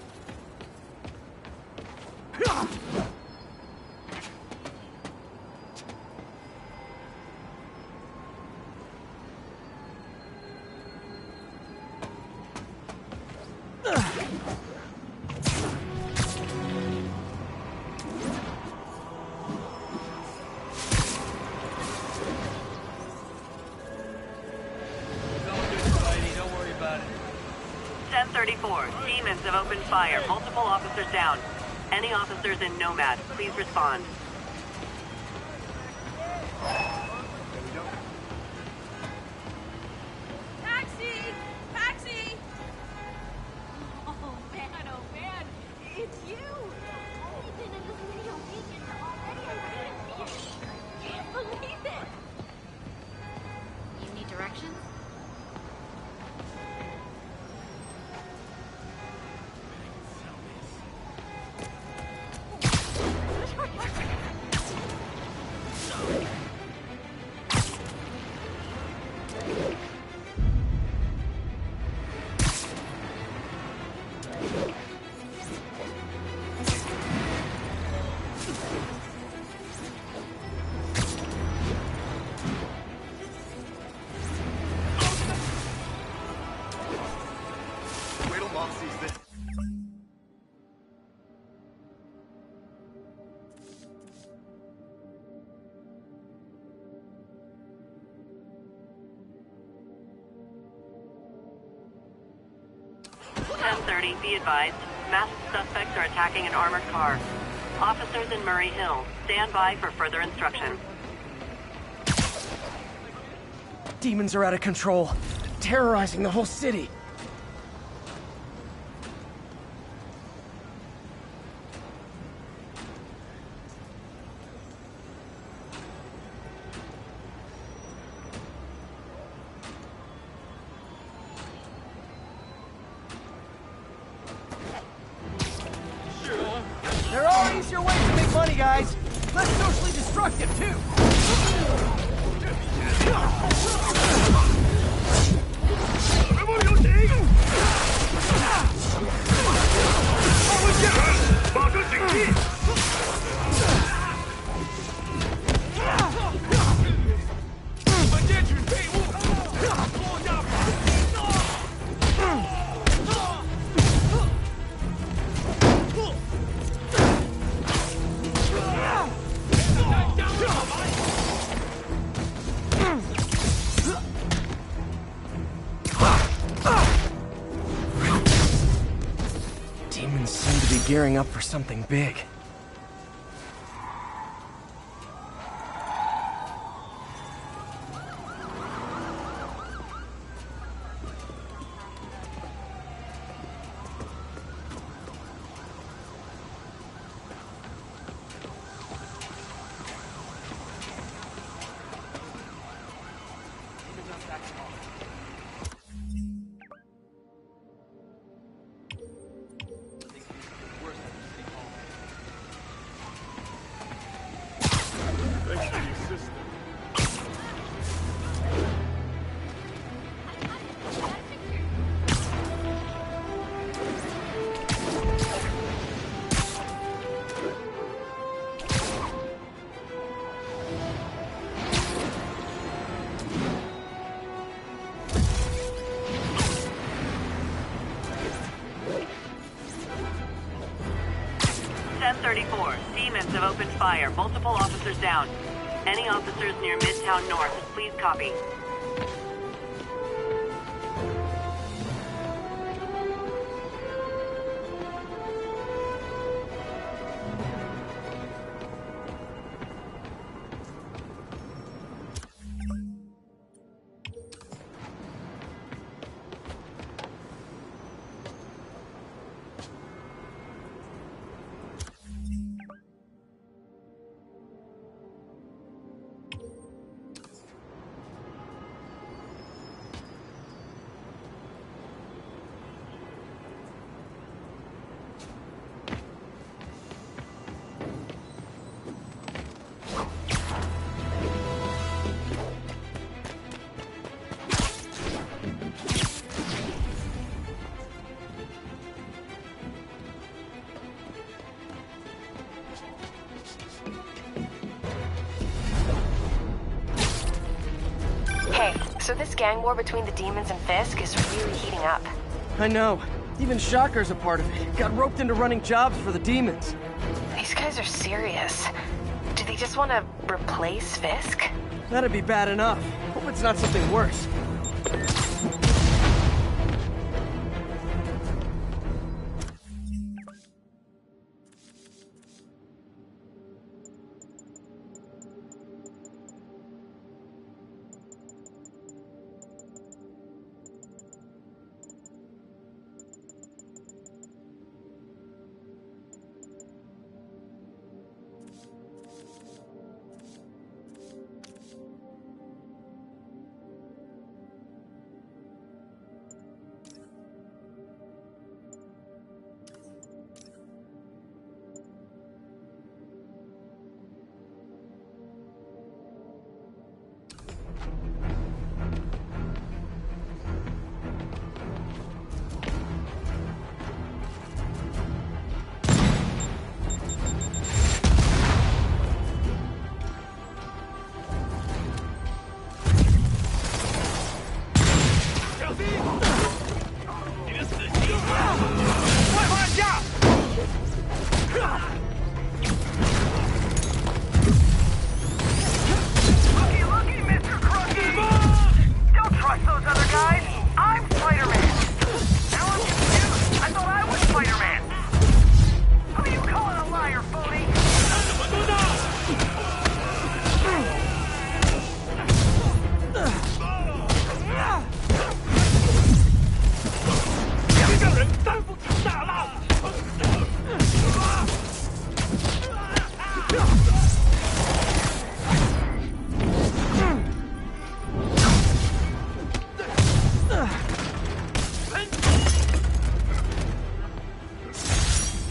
1034. Demons have opened fire. Multiple officers down. Any officers in Nomad, please respond. Taxi! Taxi! Oh man, it's you! I've been in this video weekend already. I can't believe it! You need directions? Wait till Mom sees this. Be advised, masked suspects are attacking an armored car. Officers in Murray Hill, stand by for further instruction. Demons are out of control, terrorizing the whole city. There are easier ways to make money, guys. Less socially destructive, too. Demons seem to be gearing up for something big. Demons have opened fire. Multiple officers down. Any officers near Midtown North, please copy. So this gang war between the demons and Fisk is really heating up. I know. Even Shocker's a part of it. Got roped into running jobs for the demons. These guys are serious. Do they just want to replace Fisk? That'd be bad enough. Hope it's not something worse.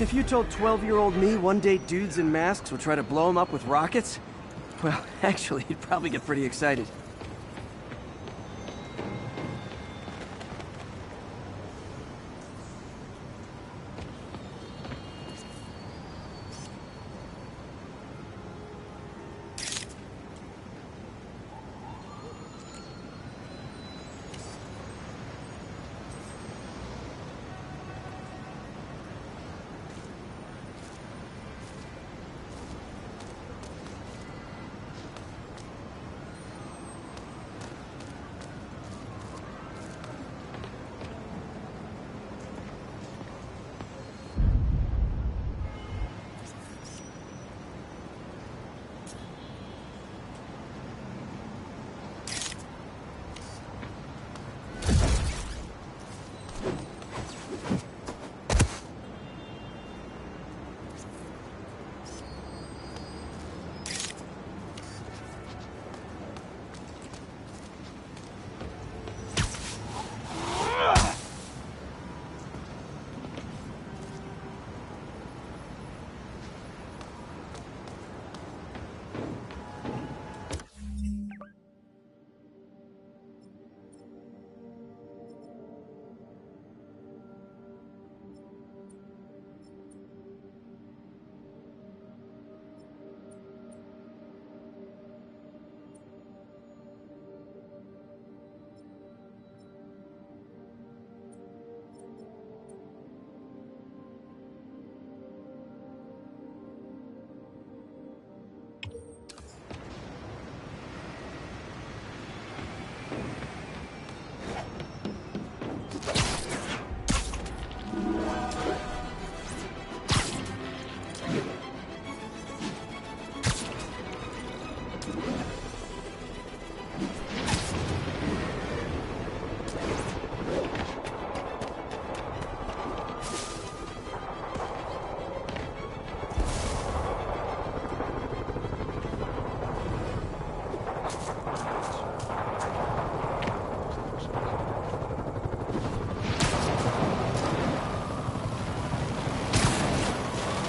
If you told 12-year-old me one day dudes in masks would try to blow him up with rockets, well, actually, he'd probably get pretty excited.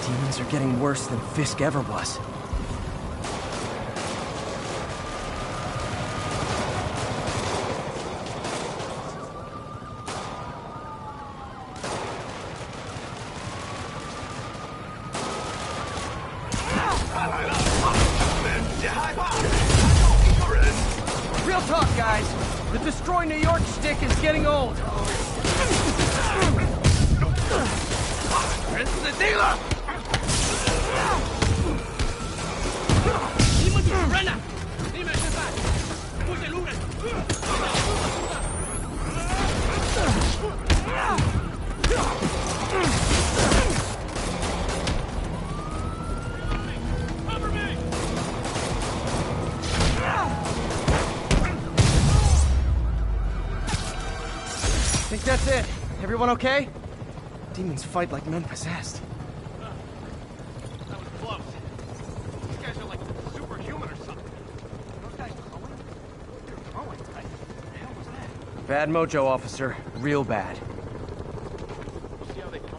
Demons are getting worse than Fisk ever was. Real talk, guys. The Destroy New York shtick is getting old. Think that's it. Everyone okay? Demons fight like men possessed. That was close. These guys are like superhuman or something. Those guys glowing? They're glowing, right? What the hell was that? Bad mojo, officer. Real bad. We'll see how they come.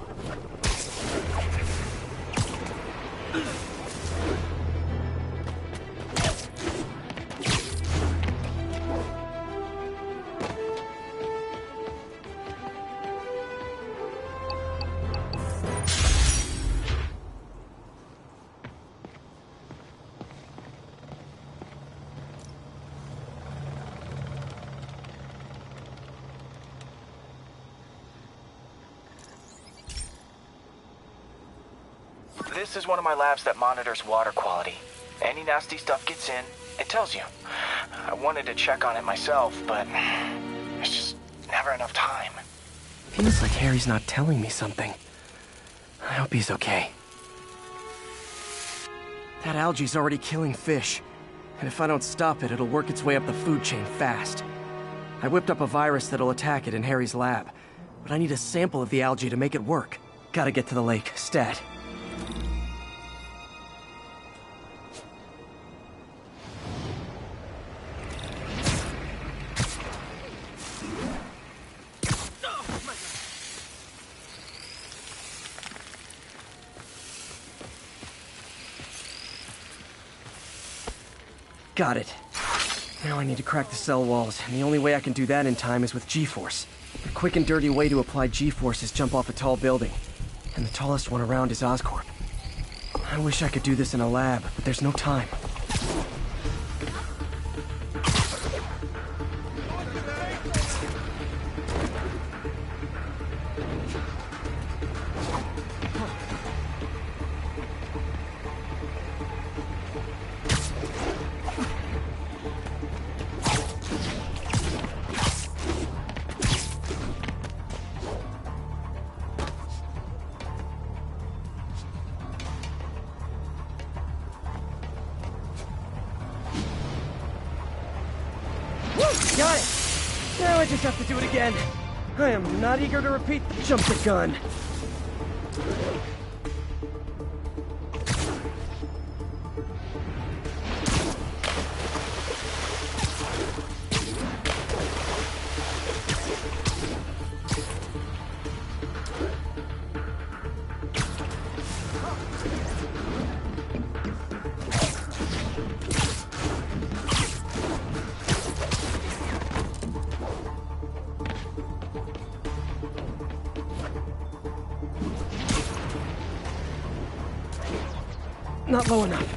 This is one of my labs that monitors water quality. Any nasty stuff gets in, it tells you. I wanted to check on it myself, but there's just never enough time. Feels like Harry's not telling me something. I hope he's okay. That algae's already killing fish. And if I don't stop it, it'll work its way up the food chain fast. I whipped up a virus that'll attack it in Harry's lab. But I need a sample of the algae to make it work. Gotta get to the lake, stat. Got it. Now I need to crack the cell walls, and the only way I can do that in time is with G-Force. The quick and dirty way to apply G-Force is jump off a tall building, and the tallest one around is Oscorp. I wish I could do this in a lab, but there's no time. Got it! Now I just have to do it again. I am not eager to repeat the jump the gun. Not low enough.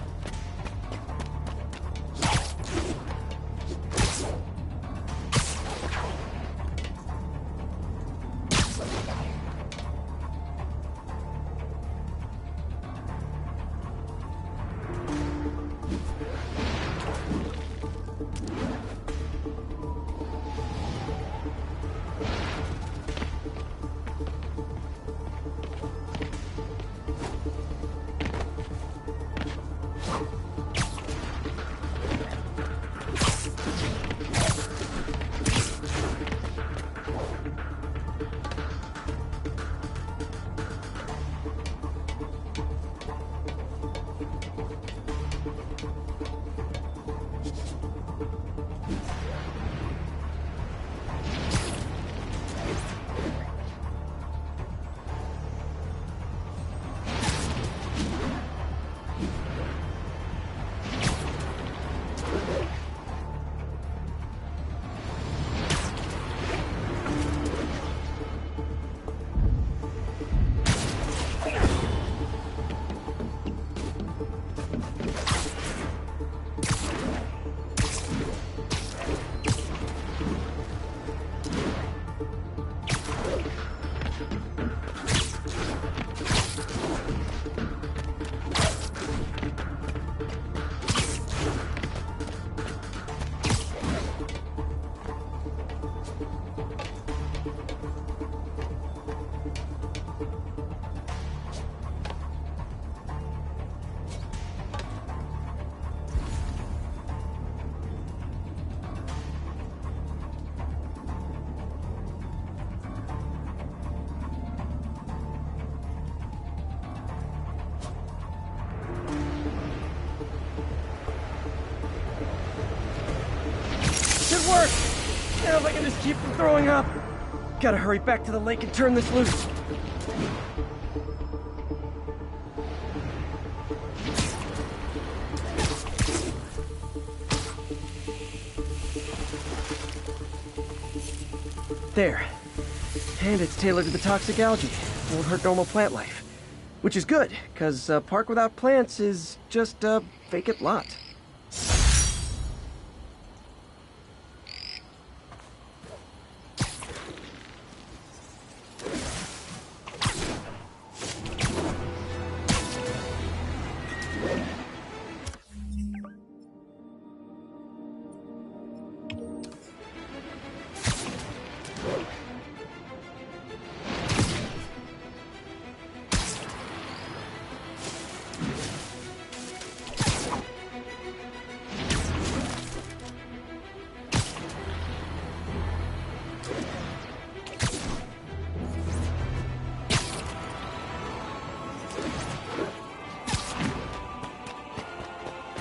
Work! Now if I can just keep from throwing up. Gotta hurry back to the lake and turn this loose. There. And it's tailored to the toxic algae. Won't hurt normal plant life. Which is good, because a park without plants is just a vacant lot.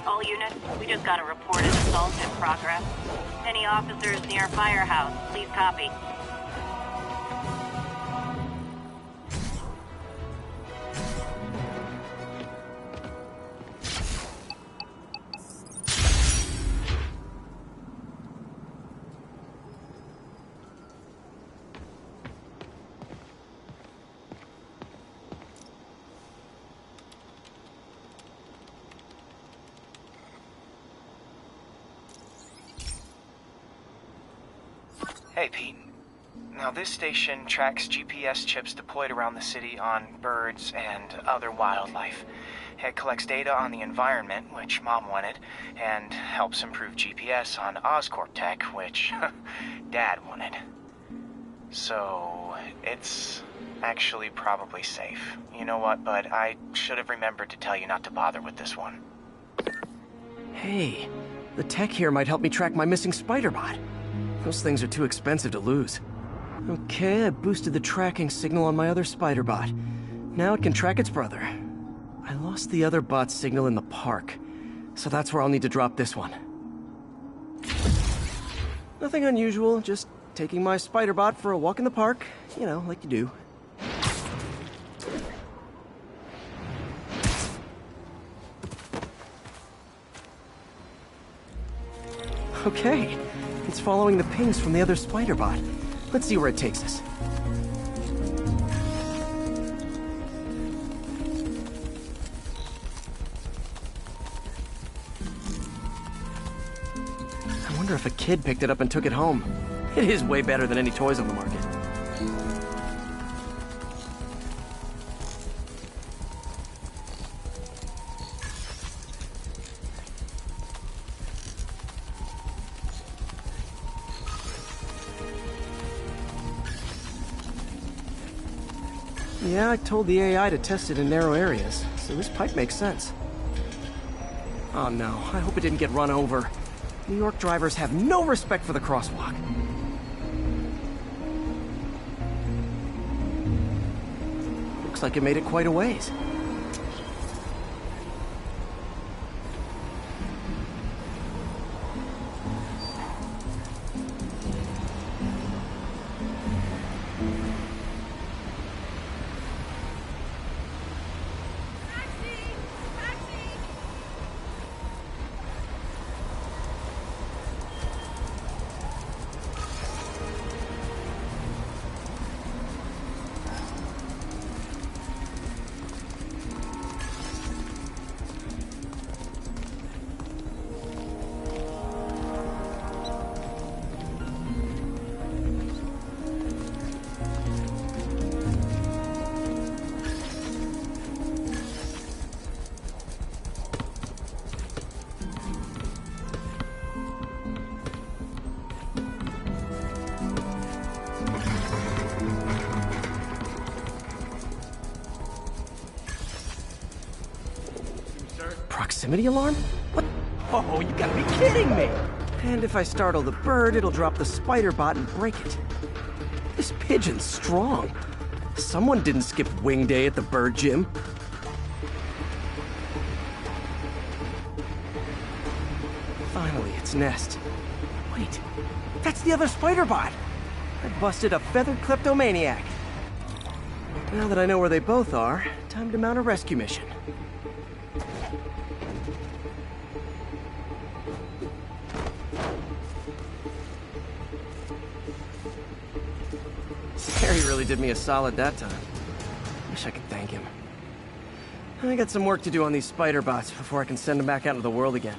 All units, we just got a reported assault in progress. Any officers near Firehouse, please copy. Hey, Pete. Now, this station tracks GPS chips deployed around the city on birds and other wildlife. It collects data on the environment, which Mom wanted, and helps improve GPS on Oscorp tech, which Dad wanted. So, it's actually probably safe. You know what, bud? I should have remembered to tell you not to bother with this one. Hey, the tech here might help me track my missing Spiderbot. Those things are too expensive to lose. Okay, I boosted the tracking signal on my other Spiderbot. Now it can track its brother. I lost the other bot's signal in the park, so that's where I'll need to drop this one. Nothing unusual, just taking my Spiderbot for a walk in the park. You know, like you do. Okay, it's following the pings from the other Spiderbot. Let's see where it takes us. I wonder if a kid picked it up and took it home. It is way better than any toys on the market. Yeah, I told the AI to test it in narrow areas, so this pipe makes sense. Oh no, I hope it didn't get run over. New York drivers have no respect for the crosswalk. Looks like it made it quite a ways. Proximity alarm? What? Oh, you gotta be kidding me! And if I startle the bird, it'll drop the Spiderbot and break it. This pigeon's strong. Someone didn't skip wing day at the bird gym. Finally, its nest. Wait, that's the other Spiderbot! I busted a feathered kleptomaniac. Now that I know where they both are, time to mount a rescue mission. Harry really did me a solid that time. Wish I could thank him. I got some work to do on these Spiderbots before I can send them back out into the world again.